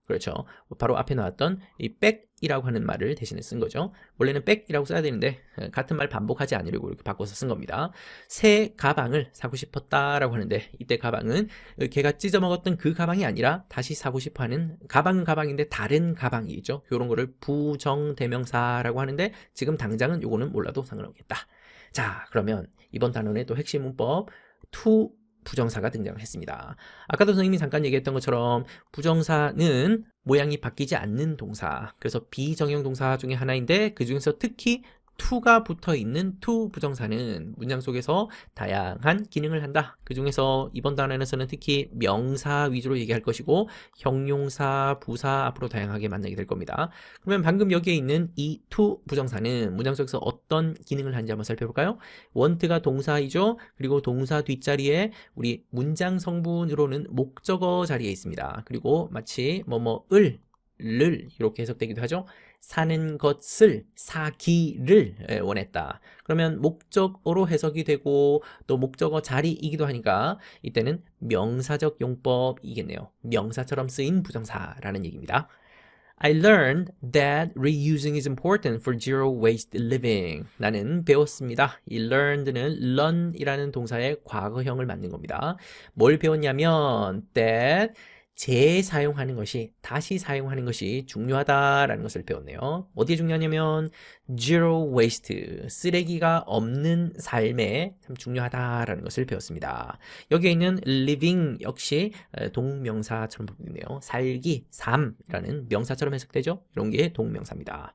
그렇죠. 바로 앞에 나왔던 이 백이라고 하는 말을 대신해 쓴 거죠. 원래는 백이라고 써야 되는데 같은 말 반복하지 않으려고 이렇게 바꿔서 쓴 겁니다. 새 가방을 사고 싶었다라고 하는데 이때 가방은 걔가 찢어먹었던 그 가방이 아니라 다시 사고 싶어하는 가방은 가방인데 다른 가방이죠. 이런 거를 부정대명사라고 하는데 지금 당장은 요거는 몰라도 상관없겠다. 자, 그러면 이번 단원의 또 핵심 문법 to 부정사가 등장을 했습니다. 아까도 선생님이 잠깐 얘기했던 것처럼 부정사는 모양이 바뀌지 않는 동사, 그래서 비정형 동사 중에 하나인데 그 중에서 특히 to가 붙어 있는 to 부정사는 문장 속에서 다양한 기능을 한다. 그 중에서 이번 단원에서는 특히 명사 위주로 얘기할 것이고 형용사, 부사 앞으로 다양하게 만나게 될 겁니다. 그러면 방금 여기에 있는 이 to 부정사는 문장 속에서 어떤 기능을 하는지 한번 살펴볼까요? want가 동사이죠. 그리고 동사 뒷자리에 우리 문장 성분으로는 목적어 자리에 있습니다. 그리고 마치 뭐뭐을 이렇게 해석되기도 하죠. 사는 것을 사기를 원했다. 그러면 목적어로 해석이 되고 또 목적어 자리이기도 하니까 이때는 명사적 용법이겠네요. 명사처럼 쓰인 부정사라는 얘기입니다. I learned that reusing is important for zero waste living. 나는 배웠습니다. 이 learned는 learn이라는 동사의 과거형을 만든 겁니다. 뭘 배웠냐면 that 재사용하는 것이, 다시 사용하는 것이 중요하다라는 것을 배웠네요. 어디에 중요하냐면 zero waste, 쓰레기가 없는 삶에 참 중요하다라는 것을 배웠습니다. 여기에 있는 living 역시 동명사처럼 보이네요. 살기, 삶이라는 명사처럼 해석되죠? 이런 게 동명사입니다.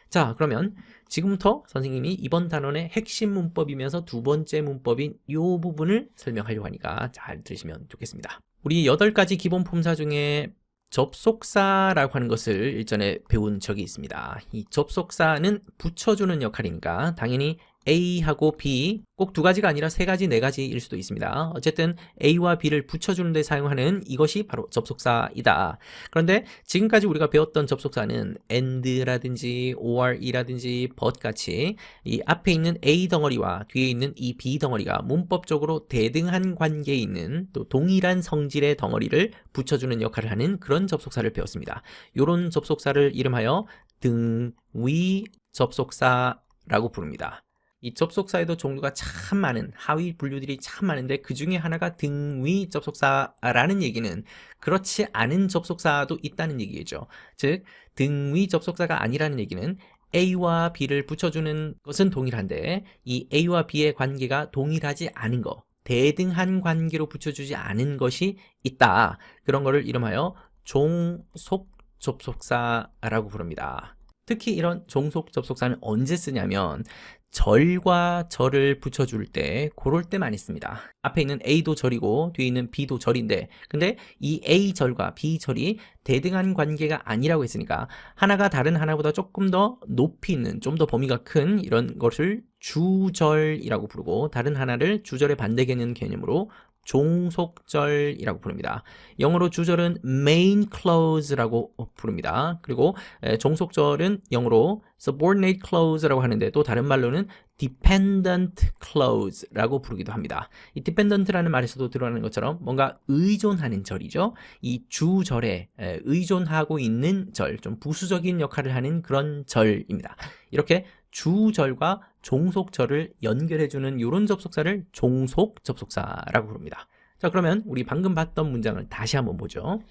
자, 그러면 지금부터 선생님이 이번 단원의 핵심 문법이면서 두 번째 문법인 이 부분을 설명하려고 하니까 잘 들으시면 좋겠습니다. 우리 8가지 기본 품사 중에 접속사라고 하는 것을 일전에 배운 적이 있습니다. 이 접속사는 붙여주는 역할이니까 당연히 A하고 B 꼭 2가지가 아니라 3가지, 4가지일 수도 있습니다. 어쨌든 A와 B를 붙여주는 데 사용하는 이것이 바로 접속사이다. 그런데 지금까지 우리가 배웠던 접속사는 and라든지 or이라든지 but 같이 이 앞에 있는 A 덩어리와 뒤에 있는 이 B 덩어리가 문법적으로 대등한 관계에 있는 또 동일한 성질의 덩어리를 붙여주는 역할을 하는 그런 접속사를 배웠습니다. 이런 접속사를 이름하여 등위 접속사라고 부릅니다. 이 접속사에도 종류가 참 많은 하위 분류들이 참 많은데 그 중에 하나가 등위 접속사라는 얘기는 그렇지 않은 접속사도 있다는 얘기죠. 즉 등위 접속사가 아니라는 얘기는 A와 B를 붙여주는 것은 동일한데 이 A와 B의 관계가 동일하지 않은 것, 대등한 관계로 붙여주지 않은 것이 있다. 그런 거를 이름하여 종속 접속사라고 부릅니다. 특히 이런 종속 접속사는 언제 쓰냐면 절과 절을 붙여줄 때 그럴 때 많이 씁니다. 앞에 있는 A도 절이고 뒤에 있는 B도 절인데 근데 이 A 절과 B 절이 대등한 관계가 아니라고 했으니까 하나가 다른 하나보다 조금 더 높이 있는 좀 더 범위가 큰 이런 것을 주절이라고 부르고 다른 하나를 주절의 반대 개념으로 종속절이라고 부릅니다. 영어로 주절은 main clause라고 부릅니다. 그리고 종속절은 영어로 subordinate clause라고 하는데 또 다른 말로는 dependent clause라고 부르기도 합니다. 이 dependent라는 말에서도 드러나는 것처럼 뭔가 의존하는 절이죠. 이 주절에 의존하고 있는 절, 좀 부수적인 역할을 하는 그런 절입니다. 이렇게 주절과 종속절을 연결해주는 이런 접속사를 종속 접속사라고 부릅니다. 자, 그러면 우리 방금 봤던 문장을 다시 한번 보죠.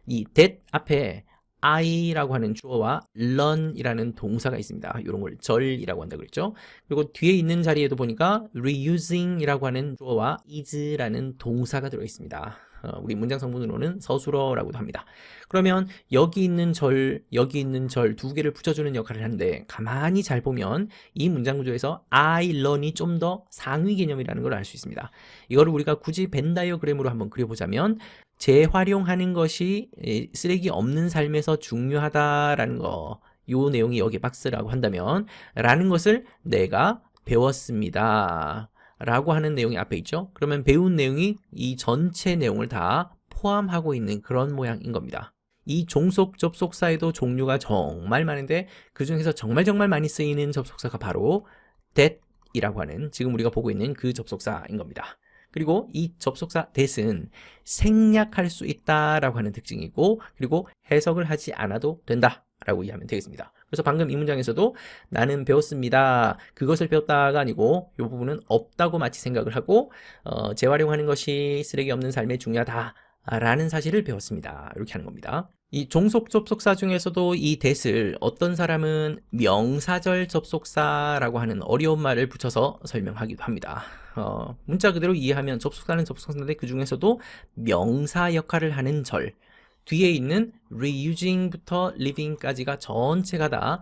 이 that 앞에 I라고 하는 주어와 learn이라는 동사가 있습니다. 이런 걸 절이라고 한다고 그랬죠. 그리고 뒤에 있는 자리에도 보니까 reusing이라고 하는 주어와 is라는 동사가 들어 있습니다. 우리 문장 성분으로는 서술어라고도 합니다. 그러면 여기 있는 절 두 개를 붙여주는 역할을 하는데 가만히 잘 보면 이 문장 구조에서 I learn이 좀 더 상위 개념이라는 걸 알 수 있습니다. 이거를 우리가 굳이 벤 다이어그램으로 한번 그려보자면 재활용하는 것이 쓰레기 없는 삶에서 중요하다라는 거, 요 내용이 여기 박스라고 한다면 라는 것을 내가 배웠습니다 라고 하는 내용이 앞에 있죠. 그러면 배운 내용이 이 전체 내용을 다 포함하고 있는 그런 모양인 겁니다. 이 종속 접속사에도 종류가 정말 많은데 그 중에서 정말 많이 쓰이는 접속사가 바로 that이라고 하는 지금 우리가 보고 있는 그 접속사인 겁니다. 그리고 이 접속사 that은 생략할 수 있다라고 하는 특징이고 그리고 해석을 하지 않아도 된다라고 이해하면 되겠습니다. 그래서 방금 이 문장에서도 나는 배웠습니다. 그것을 배웠다가 아니고 이 부분은 없다고 마치 생각을 하고 재활용하는 것이 쓰레기 없는 삶에 중요하다라는 사실을 배웠습니다. 이렇게 하는 겁니다. 이 종속 접속사 중에서도 이 that을 어떤 사람은 명사절 접속사라고 하는 어려운 말을 붙여서 설명하기도 합니다. 문자 그대로 이해하면 접속사는 접속사인데 그 중에서도 명사 역할을 하는 절 뒤에 있는 reusing부터 living까지가 전체가 다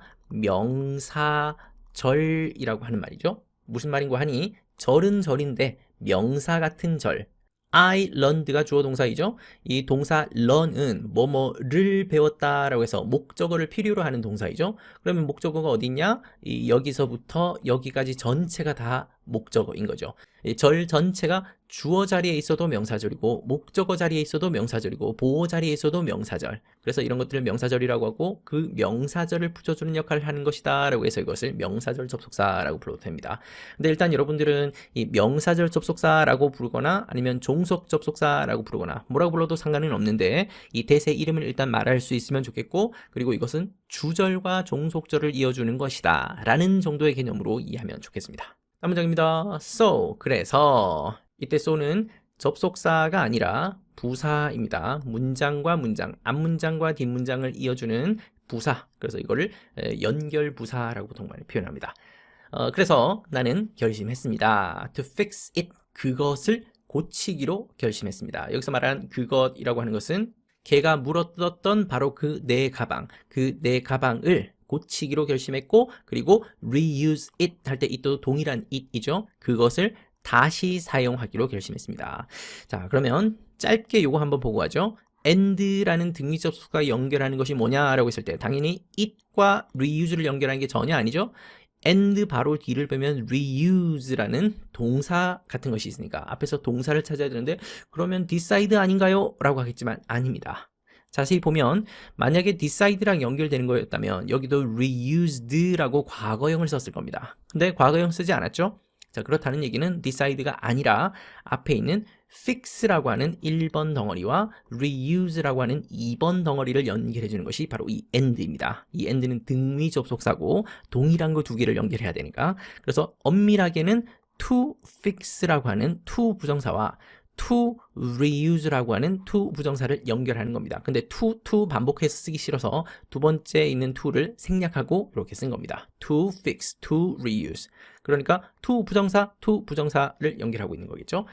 명사절이라고 하는 말이죠. 무슨 말인고 하니 절은 절인데 명사 같은 절 I learned가 주어 동사이죠. 이 동사 learn은 뭐뭐를 배웠다라고 해서 목적어를 필요로 하는 동사이죠. 그러면 목적어가 어디 있냐? 여기서부터 여기까지 전체가 다 목적어인 거죠. 이 절 전체가 주어 자리에 있어도 명사절이고 목적어 자리에 있어도 명사절이고 보호 자리에 있어도 명사절. 그래서 이런 것들을 명사절이라고 하고 그 명사절을 붙여주는 역할을 하는 것이다 라고 해서 이것을 명사절 접속사라고 불러도 됩니다. 근데 일단 여러분들은 이 명사절 접속사라고 부르거나 아니면 종속 접속사라고 부르거나 뭐라고 불러도 상관은 없는데 이 that의 이름을 일단 말할 수 있으면 좋겠고 그리고 이것은 주절과 종속절을 이어주는 것이다 라는 정도의 개념으로 이해하면 좋겠습니다. 다음 문장입니다. So, 그래서 이때 so는 접속사가 아니라 부사입니다. 문장과 문장, 앞문장과 뒷문장을 이어주는 부사. 그래서 이거를 연결부사라고 보통 많이 표현합니다. 그래서 나는 결심했습니다. To fix it. 그것을 고치기로 결심했습니다. 여기서 말한 그것이라고 하는 것은 걔가 물어뜯었던 바로 그 내 가방을 고치기로 결심했고 그리고 reuse it 할 때 it도 동일한 it이죠. 그것을 다시 사용하기로 결심했습니다. 자, 그러면 짧게 요거 한번 보고 가죠. and라는 등위 접속과 연결하는 것이 뭐냐라고 했을 때 당연히 it과 reuse를 연결하는 게 전혀 아니죠. and 바로 뒤를 빼면 reuse라는 동사 같은 것이 있으니까 앞에서 동사를 찾아야 되는데 그러면 decide 아닌가요? 라고 하겠지만 아닙니다. 자세히 보면 만약에 decide랑 연결되는 거였다면 여기도 reused라고 과거형을 썼을 겁니다. 근데 과거형 쓰지 않았죠? 자, 그렇다는 얘기는 decide가 아니라 앞에 있는 fix라고 하는 1번 덩어리와 reuse라고 하는 2번 덩어리를 연결해 주는 것이 바로 이 and입니다. 이 and는 등위 접속사고 동일한 거 두 개를 연결해야 되니까 그래서 엄밀하게는 to fix라고 하는 to 부정사와 to reuse라고 하는 to 부정사를 연결하는 겁니다. 근데 to 반복해서 쓰기 싫어서 두 번째 있는 to를 생략하고 이렇게 쓴 겁니다. to fix, to reuse. 그러니까 to 부정사를 연결하고 있는 거겠죠.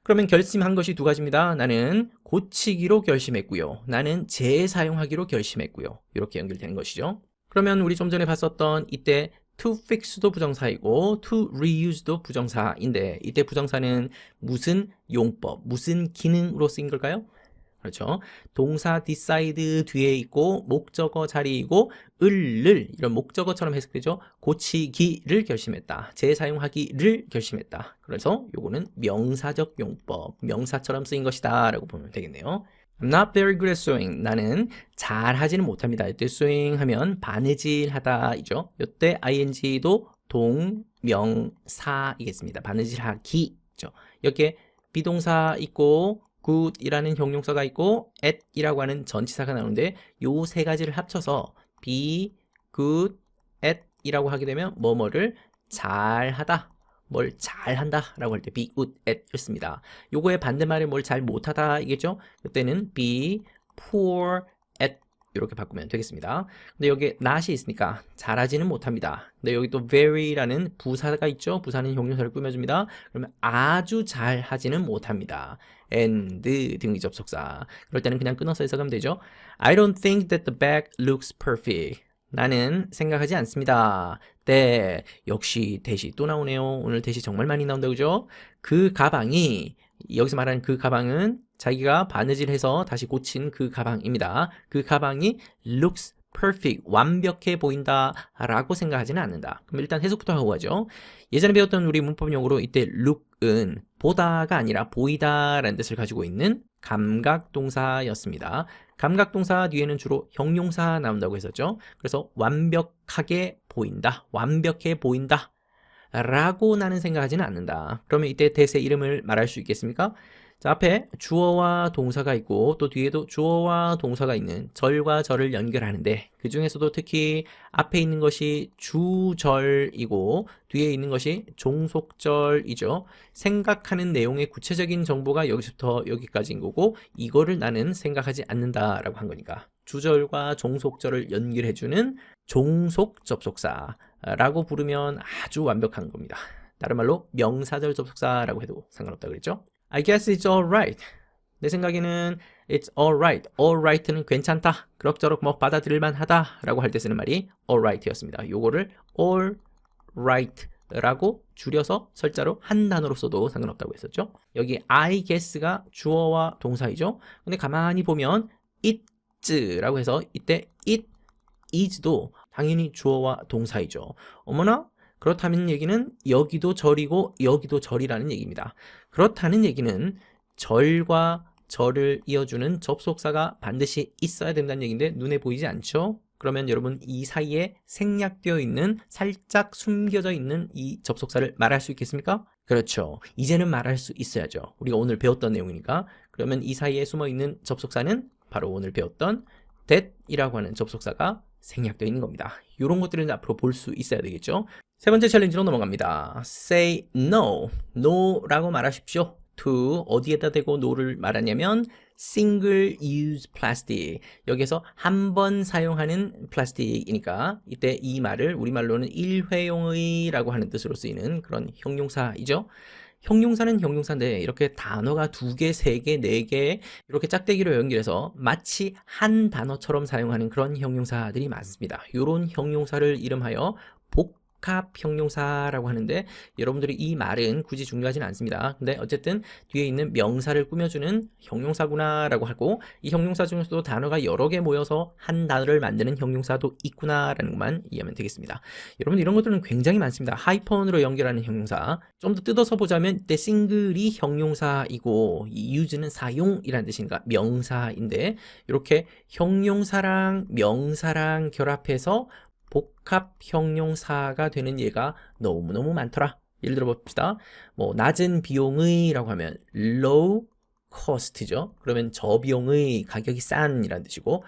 그러면 결심한 것이 두 가지입니다. 나는 고치기로 결심했고요. 나는 재사용하기로 결심했고요. 이렇게 연결되는 것이죠. 그러면 우리 좀 전에 봤었던 이때 to fix도 부정사이고 to reuse도 부정사인데 이때 부정사는 무슨 용법, 무슨 기능으로 쓰인 걸까요? 그렇죠. 동사 decide 뒤에 있고 목적어 자리이고 을을 이런 목적어처럼 해석되죠. 고치기를 결심했다. 재사용하기를 결심했다. 그래서 요거는 명사적 용법, 명사처럼 쓰인 것이다 라고 보면 되겠네요. I'm not very good at sewing. 나는 잘하지는 못합니다. 이때 sewing 하면 바느질하다이죠. 이때 ing도 동명사이겠습니다. 바느질하기죠. 이렇게 비동사 있고 good이라는 형용사가 있고 at이라고 하는 전치사가 나오는데 요 세 가지를 합쳐서 be good at이라고 하게 되면 뭐뭐를 잘하다. 뭘 잘한다 라고 할 때 be good at 였습니다. 요거의 반대말이 뭘 잘 못하다 이겠죠? 그때는 be poor at 이렇게 바꾸면 되겠습니다. 근데 여기에 not이 있으니까 잘하지는 못합니다. 근데 여기 또 very라는 부사가 있죠. 부사는 형용사를 꾸며줍니다. 그러면 아주 잘하지는 못합니다. and 등위 접속사. 그럴 때는 그냥 끊어서 해석하면 되죠. I don't think that the bag looks perfect. 나는 생각하지 않습니다. 네, 역시 대시 또 나오네요. 오늘 대시 정말 많이 나온다, 그죠? 그 가방이, 여기서 말하는 그 가방은 자기가 바느질해서 다시 고친 그 가방입니다. 그 가방이 looks perfect, 완벽해 보인다 라고 생각하지는 않는다. 그럼 일단 해석부터 하고 가죠. 예전에 배웠던 우리 문법 용어로 이때 look은 보다가 아니라 보이다 라는 뜻을 가지고 있는 감각동사였습니다. 감각동사 뒤에는 주로 형용사 나온다고 했었죠. 그래서 완벽하게 보인다, 완벽해 보인다 라고 나는 생각하지는 않는다. 그러면 이때 대세 이름을 말할 수 있겠습니까? 자, 앞에 주어와 동사가 있고 또 뒤에도 주어와 동사가 있는 절과 절을 연결하는데 그 중에서도 특히 앞에 있는 것이 주절이고 뒤에 있는 것이 종속절이죠. 생각하는 내용의 구체적인 정보가 여기서부터 여기까지인 거고 이거를 나는 생각하지 않는다라고 한 거니까 주절과 종속절을 연결해주는 종속 접속사라고 부르면 아주 완벽한 겁니다. 다른 말로 명사절 접속사라고 해도 상관없다 그랬죠. I guess it's alright. 내 생각에는 it's alright. alright는 괜찮다. 그럭저럭 뭐 받아들일만 하다 라고 할 때 쓰는 말이 alright였습니다. 요거를 alright라고 줄여서 설자로 한 단어로 써도 상관없다고 했었죠. 여기 I guess가 주어와 동사이죠. 근데 가만히 보면 it's라고 해서 이때 it is도 당연히 주어와 동사이죠. 어머나? 그렇다는 얘기는 여기도 절이고 여기도 절이라는 얘기입니다. 그렇다는 얘기는 절과 절을 이어주는 접속사가 반드시 있어야 된다는 얘기인데 눈에 보이지 않죠? 그러면 여러분 이 사이에 생략되어 있는 살짝 숨겨져 있는 이 접속사를 말할 수 있겠습니까? 그렇죠. 이제는 말할 수 있어야죠. 우리가 오늘 배웠던 내용이니까. 그러면 이 사이에 숨어 있는 접속사는 바로 오늘 배웠던 that이라고 하는 접속사가 생략되어 있는 겁니다. 이런 것들은 앞으로 볼 수 있어야 되겠죠. 세 번째 챌린지로 넘어갑니다. Say no. no라고 말하십시오. to 어디에다 대고 no를 말하냐면 single use plastic. 여기서 한 번 사용하는 플라스틱이니까 이때 이 말을 우리말로는 일회용의 라고 하는 뜻으로 쓰이는 그런 형용사이죠. 형용사는 형용사인데 이렇게 단어가 2개, 3개, 4개 이렇게 짝대기로 연결해서 마치 한 단어처럼 사용하는 그런 형용사들이 많습니다. 이런 형용사를 이름하여 복합 형용사라고 하는데 여러분들이 이 말은 굳이 중요하진 않습니다. 근데 어쨌든 뒤에 있는 명사를 꾸며주는 형용사구나 라고 하고 이 형용사 중에서도 단어가 여러 개 모여서 한 단어를 만드는 형용사도 있구나 라는 것만 이해하면 되겠습니다. 여러분 이런 것들은 굉장히 많습니다. 하이펀으로 연결하는 형용사 좀 더 뜯어서 보자면 이때 싱글이 형용사이고 이 use는 사용이라는 뜻이니까 명사인데 이렇게 형용사랑 명사랑 결합해서 복합 형용사가 되는 예가 너무너무 많더라. 예를 들어 봅시다. 뭐 낮은 비용의 라고 하면 low cost죠. 그러면 저비용의 가격이 싼 이라는 뜻이고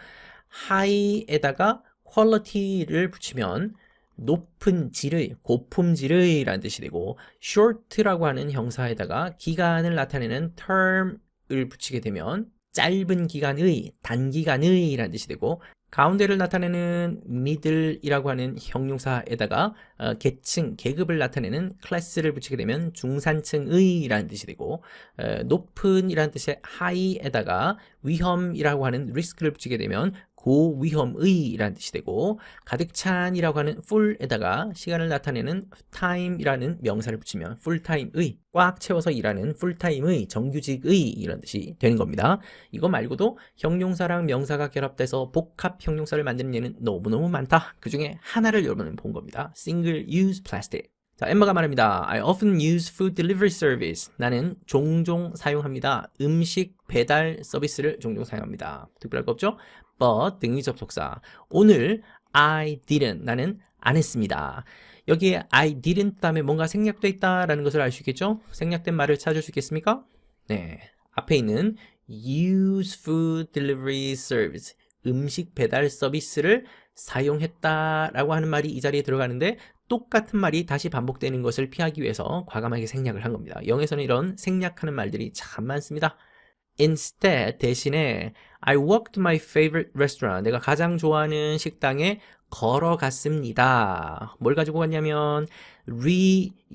high에다가 quality를 붙이면 높은 질의, 고품질의 라는 뜻이 되고 short라고 하는 형사에다가 기간을 나타내는 term을 붙이게 되면 짧은 기간의, 단기간의 라는 뜻이 되고 가운데를 나타내는 middle이라고 하는 형용사에다가 계층, 계급을 나타내는 class를 붙이게 되면 중산층의 라는 뜻이 되고 높은 이라는 뜻의 high에다가 위험이라고 하는 risk를 붙이게 되면 고위험의 라는 뜻이 되고 가득 찬이라고 하는 full에다가 시간을 나타내는 time이라는 명사를 붙이면 fulltime의 꽉 채워서 일하는 fulltime의 정규직의 이런 뜻이 되는 겁니다. 이거 말고도 형용사랑 명사가 결합돼서 복합 형용사를 만드는 예는 너무너무 많다. 그 중에 하나를 여러분은 본 겁니다. single use plastic. 자, 엠마가 말합니다. I often use food delivery service. 나는 종종 사용합니다. 음식 배달 서비스를 종종 사용합니다. 특별할 거 없죠? but 등위 접속사. 오늘 I didn't. 나는 안 했습니다. 여기에 I didn't 다음에 뭔가 생략돼 있다라는 것을 알 수 있겠죠? 생략된 말을 찾을 수 있겠습니까? 네. 앞에 있는 use food delivery service. 음식 배달 서비스를 사용했다라고 하는 말이 이 자리에 들어가는데 똑같은 말이 다시 반복되는 것을 피하기 위해서 과감하게 생략을 한 겁니다. 영어에서는 이런 생략하는 말들이 참 많습니다. instead 대신에 I walked to my favorite restaurant. 내가 가장 좋아하는 식당에 걸어갔습니다. 뭘 가지고 갔냐면 reusable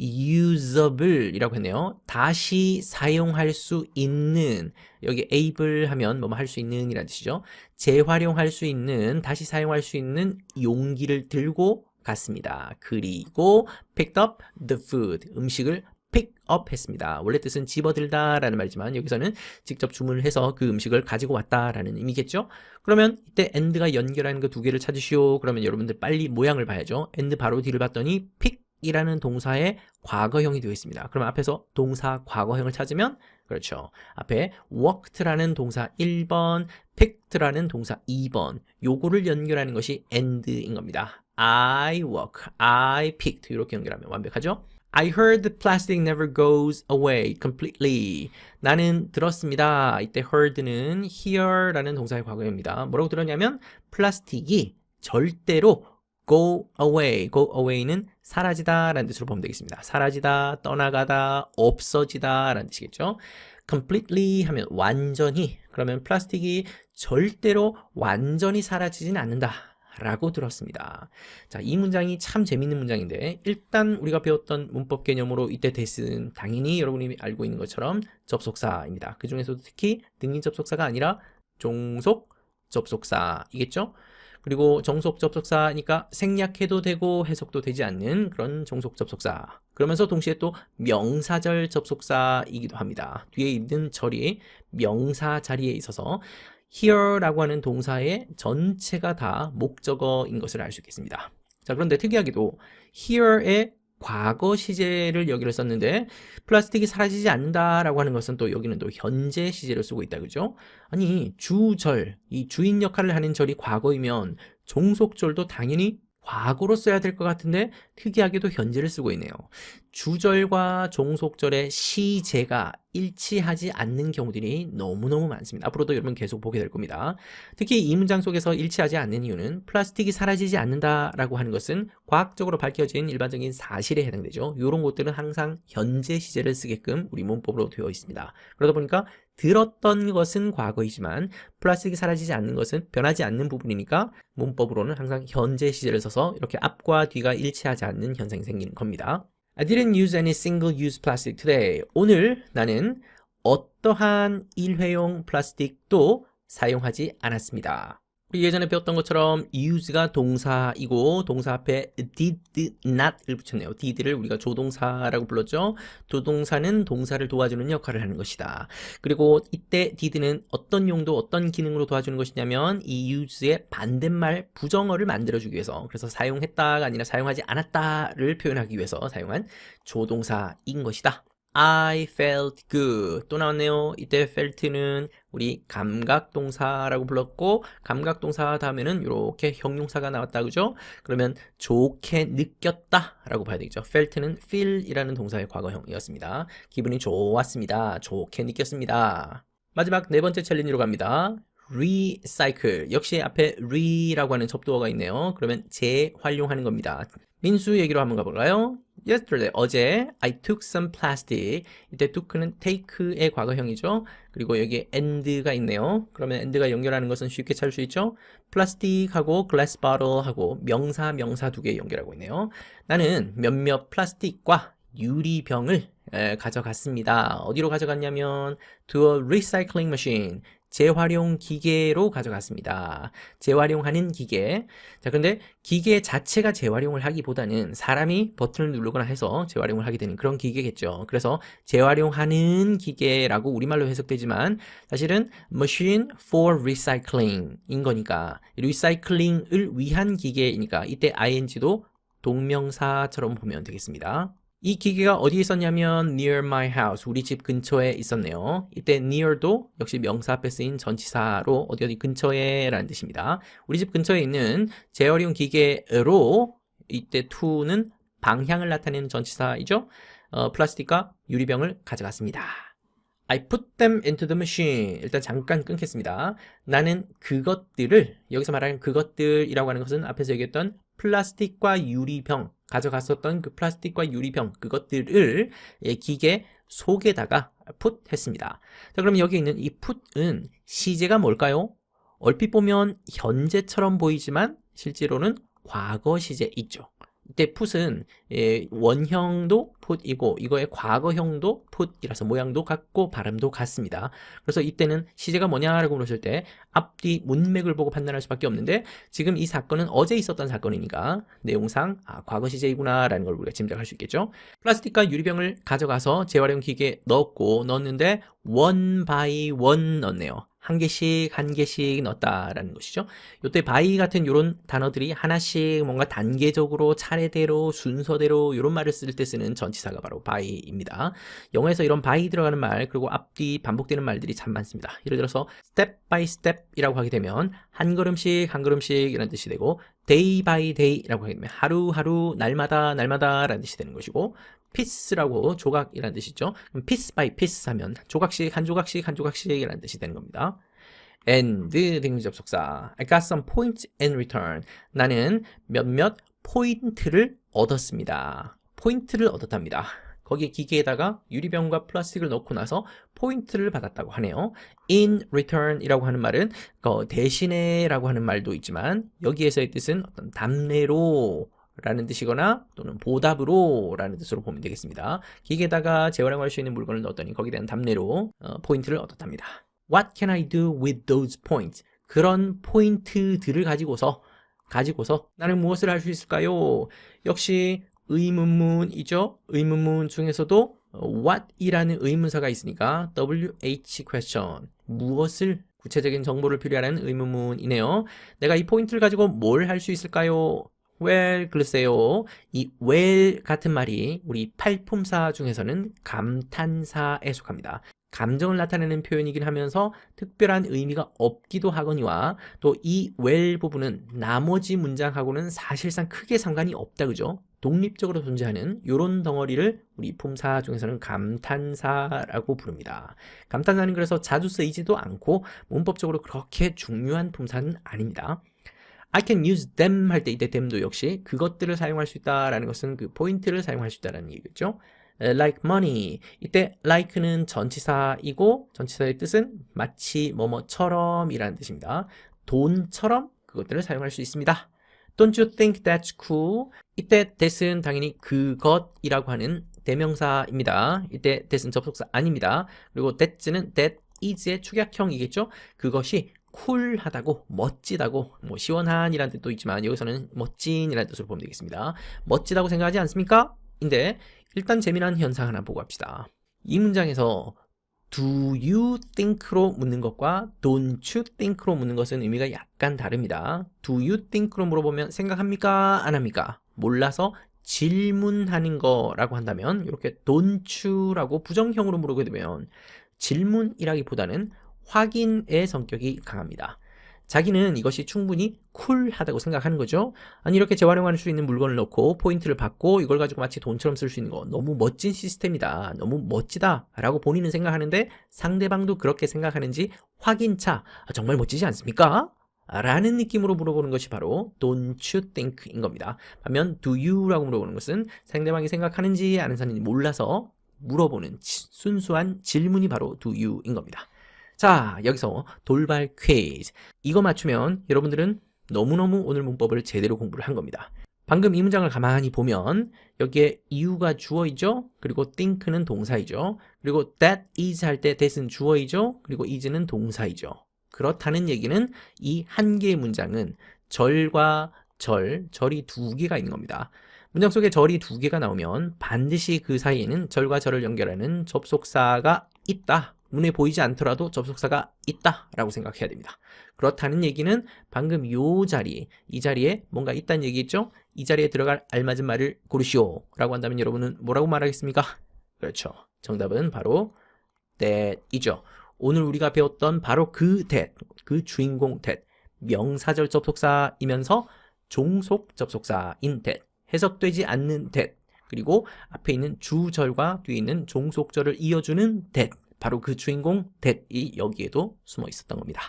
이라고 했네요. 다시 사용할 수 있는, 여기 able 하면 뭐 할 수 있는 이라는 뜻이죠. 재활용할 수 있는, 다시 사용할 수 있는 용기를 들고 갔습니다. 그리고 picked up the food, 음식을 pick up 했습니다. 원래 뜻은 집어들다 라는 말이지만 여기서는 직접 주문을 해서 그 음식을 가지고 왔다 라는 의미겠죠. 그러면 이때 and가 연결하는 그 두 개를 찾으시오. 그러면 여러분들 빨리 모양을 봐야죠. and 바로 뒤를 봤더니 pick 이라는 동사의 과거형이 되어 있습니다. 그럼 앞에서 동사 과거형을 찾으면, 그렇죠, 앞에 walked라는 동사 1번, picked라는 동사 2번, 요거를 연결하는 것이 and인 겁니다. I walk, I picked, 이렇게 연결하면 완벽하죠. I heard the plastic never goes away completely. 나는 들었습니다. 이때 heard는 hear라는 동사의 과거형입니다. 뭐라고 들었냐면 플라스틱이 절대로 go away, go away는 사라지다 라는 뜻으로 보면 되겠습니다. 사라지다, 떠나가다, 없어지다 라는 뜻이겠죠. completely 하면 완전히, 그러면 플라스틱이 절대로 완전히 사라지진 않는다 라고 들었습니다. 자, 이 문장이 참 재밌는 문장인데, 일단 우리가 배웠던 문법 개념으로 이때 that은 당연히 여러분이 알고 있는 것처럼 접속사입니다. 그 중에서도 특히 등인 접속사가 아니라 종속 접속사이겠죠. 그리고 종속 접속사니까 생략해도 되고 해석도 되지 않는 그런 종속 접속사. 그러면서 동시에 또 명사절 접속사이기도 합니다. 뒤에 있는 절이 명사 자리에 있어서 here라고 하는 동사의 전체가 다 목적어인 것을 알 수 있겠습니다. 자, 그런데 특이하게도 here의 과거 시제를 여기를 썼는데 플라스틱이 사라지지 않는다라고 하는 것은 또 여기는 또 현재 시제를 쓰고 있다, 그죠? 아니, 주절, 이 주인 역할을 하는 절이 과거이면 종속절도 당연히 과거로 써야 될 것 같은데 특이하게도 현재를 쓰고 있네요. 주절과 종속절의 시제가 일치하지 않는 경우들이 너무너무 많습니다. 앞으로도 여러분 계속 보게 될 겁니다. 특히 이 문장 속에서 일치하지 않는 이유는 플라스틱이 사라지지 않는다라고 하는 것은 과학적으로 밝혀진 일반적인 사실에 해당되죠. 이런 것들은 항상 현재 시제를 쓰게끔 우리 문법으로 되어 있습니다. 그러다 보니까 들었던 것은 과거이지만 플라스틱이 사라지지 않는 것은 변하지 않는 부분이니까 문법으로는 항상 현재 시제를 써서 이렇게 앞과 뒤가 일치하지 않는 현상이 생기는 겁니다. I didn't use any single-use plastic today. 오늘 나는 어떠한 일회용 플라스틱도 사용하지 않았습니다. 우리 예전에 배웠던 것처럼 use가 동사이고 동사 앞에 did not을 붙였네요. did를 우리가 조동사라고 불렀죠. 조동사는 동사를 도와주는 역할을 하는 것이다. 그리고 이때 did는 어떤 용도, 어떤 기능으로 도와주는 것이냐면 이 use의 반대말 부정어를 만들어주기 위해서, 그래서 사용했다가 아니라 사용하지 않았다를 표현하기 위해서 사용한 조동사인 것이다. I felt good. 또 나왔네요. 이때 felt는 우리 감각동사라고 불렀고 감각동사 다음에는 이렇게 형용사가 나왔다, 그죠? 그러면 좋게 느꼈다 라고 봐야 되겠죠. felt는 feel이라는 동사의 과거형이었습니다. 기분이 좋았습니다. 좋게 느꼈습니다. 마지막 네 번째 챌린지로 갑니다. recycle. 역시 앞에 re라고 하는 접두어가 있네요. 그러면 재활용하는 겁니다. 민수 얘기로 한번 가볼까요? Yesterday, 어제 I took some plastic. 이때 took는 take의 과거형이죠. 그리고 여기 and가 있네요. 그러면 and가 연결하는 것은 쉽게 찾을 수 있죠. 플라스틱하고 glass bottle하고 명사 두 개 연결하고 있네요. 나는 몇몇 플라스틱과 유리병을 가져갔습니다. 어디로 가져갔냐면 to a recycling machine. 재활용 기계로 가져갔습니다. 재활용하는 기계. 자, 근데 기계 자체가 재활용을 하기보다는 사람이 버튼을 누르거나 해서 재활용을 하게 되는 그런 기계겠죠. 그래서 재활용하는 기계라고 우리말로 해석되지만 사실은 machine for recycling인 거니까 리사이클링을 위한 기계이니까 이때 ing도 동명사처럼 보면 되겠습니다. 이 기계가 어디에 있었냐면 near my house, 우리 집 근처에 있었네요. 이때 near도 역시 명사 앞에 쓰인 전치사로 어디 근처에 라는 뜻입니다. 우리 집 근처에 있는 재활용 기계로 이때 to는 방향을 나타내는 전치사이죠. 플라스틱과 유리병을 가져갔습니다. I put them into the machine. 일단 잠깐 끊겠습니다. 나는 그것들을, 여기서 말하는 그것들이라고 하는 것은 앞에서 얘기했던 플라스틱과 유리병 가져갔었던 그 플라스틱과 유리병 그것들을 기계 속에다가 put 했습니다. 자, 그럼 여기 있는 이 put은 시제가 뭘까요? 얼핏 보면 현재처럼 보이지만 실제로는 과거 시제 있죠. 이때 put은 원형도 put이고 이거의 과거형도 put이라서 모양도 같고 발음도 같습니다. 그래서 이때는 시제가 뭐냐라고 물었을 때 앞뒤 문맥을 보고 판단할 수밖에 없는데 지금 이 사건은 어제 있었던 사건이니까 내용상 과거 시제이구나 라는 걸 우리가 짐작할 수 있겠죠. 플라스틱과 유리병을 가져가서 재활용 기계에 넣었는데 one by one 넣었네요. 한 개씩 넣었다라는 것이죠. 요때 by 같은 이런 단어들이 하나씩 뭔가 단계적으로 차례대로 순서대로 이런 말을 쓸 때 쓰는 전치사가 바로 by입니다. 영어에서 이런 by 들어가는 말 그리고 앞뒤 반복되는 말들이 참 많습니다. 예를 들어서 step by step이라고 하게 되면 한 걸음씩 이라는 뜻이 되고 day by day라고 하게 되면 하루하루 날마다 라는 뜻이 되는 것이고 piece라고 조각이라는 뜻이죠. piece by piece 하면 조각씩 한 조각씩이라는 뜻이 되는 겁니다. and 등기 접속사 I got some points in return. 나는 몇몇 포인트를 얻었습니다. 포인트를 얻었답니다. 거기에 기계에다가 유리병과 플라스틱을 넣고 나서 포인트를 받았다고 하네요. in return 이라고 하는 말은 대신에 라고 하는 말도 있지만 여기에서의 뜻은 어떤 답례로 라는 뜻이거나 또는 보답으로 라는 뜻으로 보면 되겠습니다. 기계에다가 재활용할 수 있는 물건을 넣었더니 거기에 대한 답례로 포인트를 얻었답니다. What can I do with those points? 그런 포인트들을 가지고서 나는 무엇을 할 수 있을까요? 역시 의문문이죠. 의문문 중에서도 what이라는 의문사가 있으니까 WH question 무엇을 구체적인 정보를 필요하는 의문문이네요. 내가 이 포인트를 가지고 뭘 할 수 있을까요? well, 글쎄요. 이 well 같은 말이 우리 팔품사 중에서는 감탄사에 속합니다. 감정을 나타내는 표현이긴 하면서 특별한 의미가 없기도 하거니와 또 이 well 부분은 나머지 문장하고는 사실상 크게 상관이 없다 그죠? 독립적으로 존재하는 이런 덩어리를 우리 품사 중에서는 감탄사라고 부릅니다. 감탄사는 그래서 자주 쓰이지도 않고 문법적으로 그렇게 중요한 품사는 아닙니다. I can use them 할 때 이때 them도 역시 그것들을 사용할 수 있다라는 것은 그 포인트를 사용할 수 있다는 얘기겠죠. like money 이때 like는 전치사이고 전치사의 뜻은 마치 뭐뭐처럼 이라는 뜻입니다. 돈처럼 그것들을 사용할 수 있습니다. Don't you think that's cool? 이때 that은 당연히 그것이라고 하는 대명사입니다. 이때 that은 접속사 아닙니다. 그리고 that는 that is의 축약형이겠죠. 그것이 쿨하다고 멋지다고 뭐 시원한이라는 뜻도 있지만 여기서는 멋진이라는 뜻으로 보면 되겠습니다. 멋지다고 생각하지 않습니까? 인데 일단 재미난 현상 하나 보고 합시다. 이 문장에서 do you think로 묻는 것과 don't you think로 묻는 것은 의미가 약간 다릅니다. do you think로 물어보면 생각합니까? 안 합니까? 몰라서 질문하는 거라고 한다면 이렇게 don't you라고 부정형으로 물어보게 되면 질문이라기보다는 확인의 성격이 강합니다. 자기는 이것이 충분히 쿨하다고 생각하는 거죠. 아니 이렇게 재활용할 수 있는 물건을 넣고 포인트를 받고 이걸 가지고 마치 돈처럼 쓸 수 있는 거 너무 멋진 시스템이다. 너무 멋지다 라고 본인은 생각하는데 상대방도 그렇게 생각하는지 확인차 정말 멋지지 않습니까? 라는 느낌으로 물어보는 것이 바로 don't you think인 겁니다. 반면 do you 라고 물어보는 것은 상대방이 생각하는지 안 하는지 몰라서 물어보는 순수한 질문이 바로 do you인 겁니다. 자, 여기서 돌발 퀴즈. 이거 맞추면 여러분들은 너무너무 오늘 문법을 제대로 공부를 한 겁니다. 방금 이 문장을 가만히 보면 여기에 you가 주어이죠. 그리고 think는 동사이죠. 그리고 that is 할 때 that은 주어이죠. 그리고 is는 동사이죠. 그렇다는 얘기는 이 한 개의 문장은 절과 절이 두 개가 있는 겁니다. 문장 속에 절이 두 개가 나오면 반드시 그 사이에는 절과 절을 연결하는 접속사가 있다. 눈에 보이지 않더라도 접속사가 있다라고 생각해야 됩니다. 그렇다는 얘기는 방금 이 자리에 뭔가 있다는 얘기겠죠? 이 자리에 들어갈 알맞은 말을 고르시오 라고 한다면 여러분은 뭐라고 말하겠습니까? 그렇죠. 정답은 바로 that이죠. 오늘 우리가 배웠던 바로 그 that, 그 주인공 that, 명사절 접속사이면서 종속 접속사인 that, 해석되지 않는 that, 그리고 앞에 있는 주절과 뒤에 있는 종속절을 이어주는 that, 바로 그 주인공 that이 여기에도 숨어 있었던 겁니다.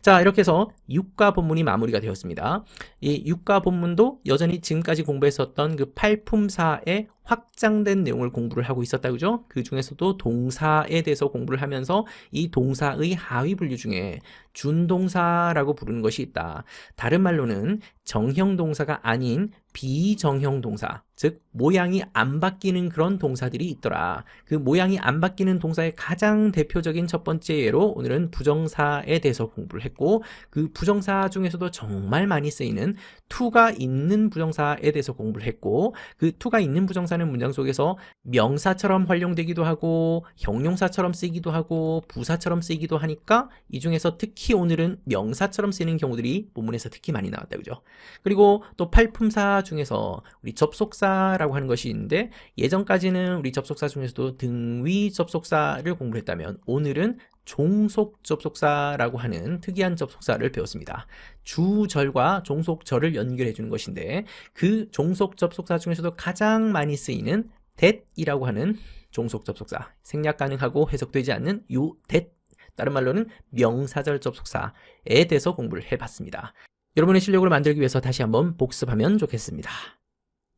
자, 이렇게 해서 육가 본문이 마무리가 되었습니다. 이 육가 본문도 여전히 지금까지 공부했었던 그 팔품사의 확장된 내용을 공부를 하고 있었다, 그죠? 그 중에서도 동사에 대해서 공부를 하면서 이 동사의 하위 분류 중에 준동사라고 부르는 것이 있다. 다른 말로는 정형 동사가 아닌 비정형 동사, 즉 모양이 안 바뀌는 그런 동사들이 있더라. 그 모양이 안 바뀌는 동사의 가장 대표적인 첫 번째 예로 오늘은 부정사에 대해서 공부를 했고, 그 부정사 중에서도 정말 많이 쓰이는 to가 있는 부정사에 대해서 공부를 했고, 그 to가 있는 부정사는 문장 속에서 명사처럼 활용되기도 하고 형용사처럼 쓰이기도 하고 부사처럼 쓰이기도 하니까 이 중에서 특히 오늘은 명사처럼 쓰이는 경우들이 본문에서 특히 많이 나왔다, 그죠? 그리고 또 팔품사 중에서 우리 접속사라고 하는 것이 있는데, 예전까지는 우리 접속사 중에서도 등위 접속사를 공부했다면 오늘은 종속 접속사라고 하는 특이한 접속사를 배웠습니다. 주절과 종속절을 연결해 주는 것인데, 그 종속 접속사 중에서도 가장 많이 쓰이는 that이라고 하는 종속 접속사, 생략 가능하고 해석되지 않는 요 that, 다른 말로는 명사절 접속사에 대해서 공부를 해봤습니다. 여러분의 실력을 만들기 위해서 다시 한번 복습하면 좋겠습니다.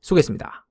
수고했습니다.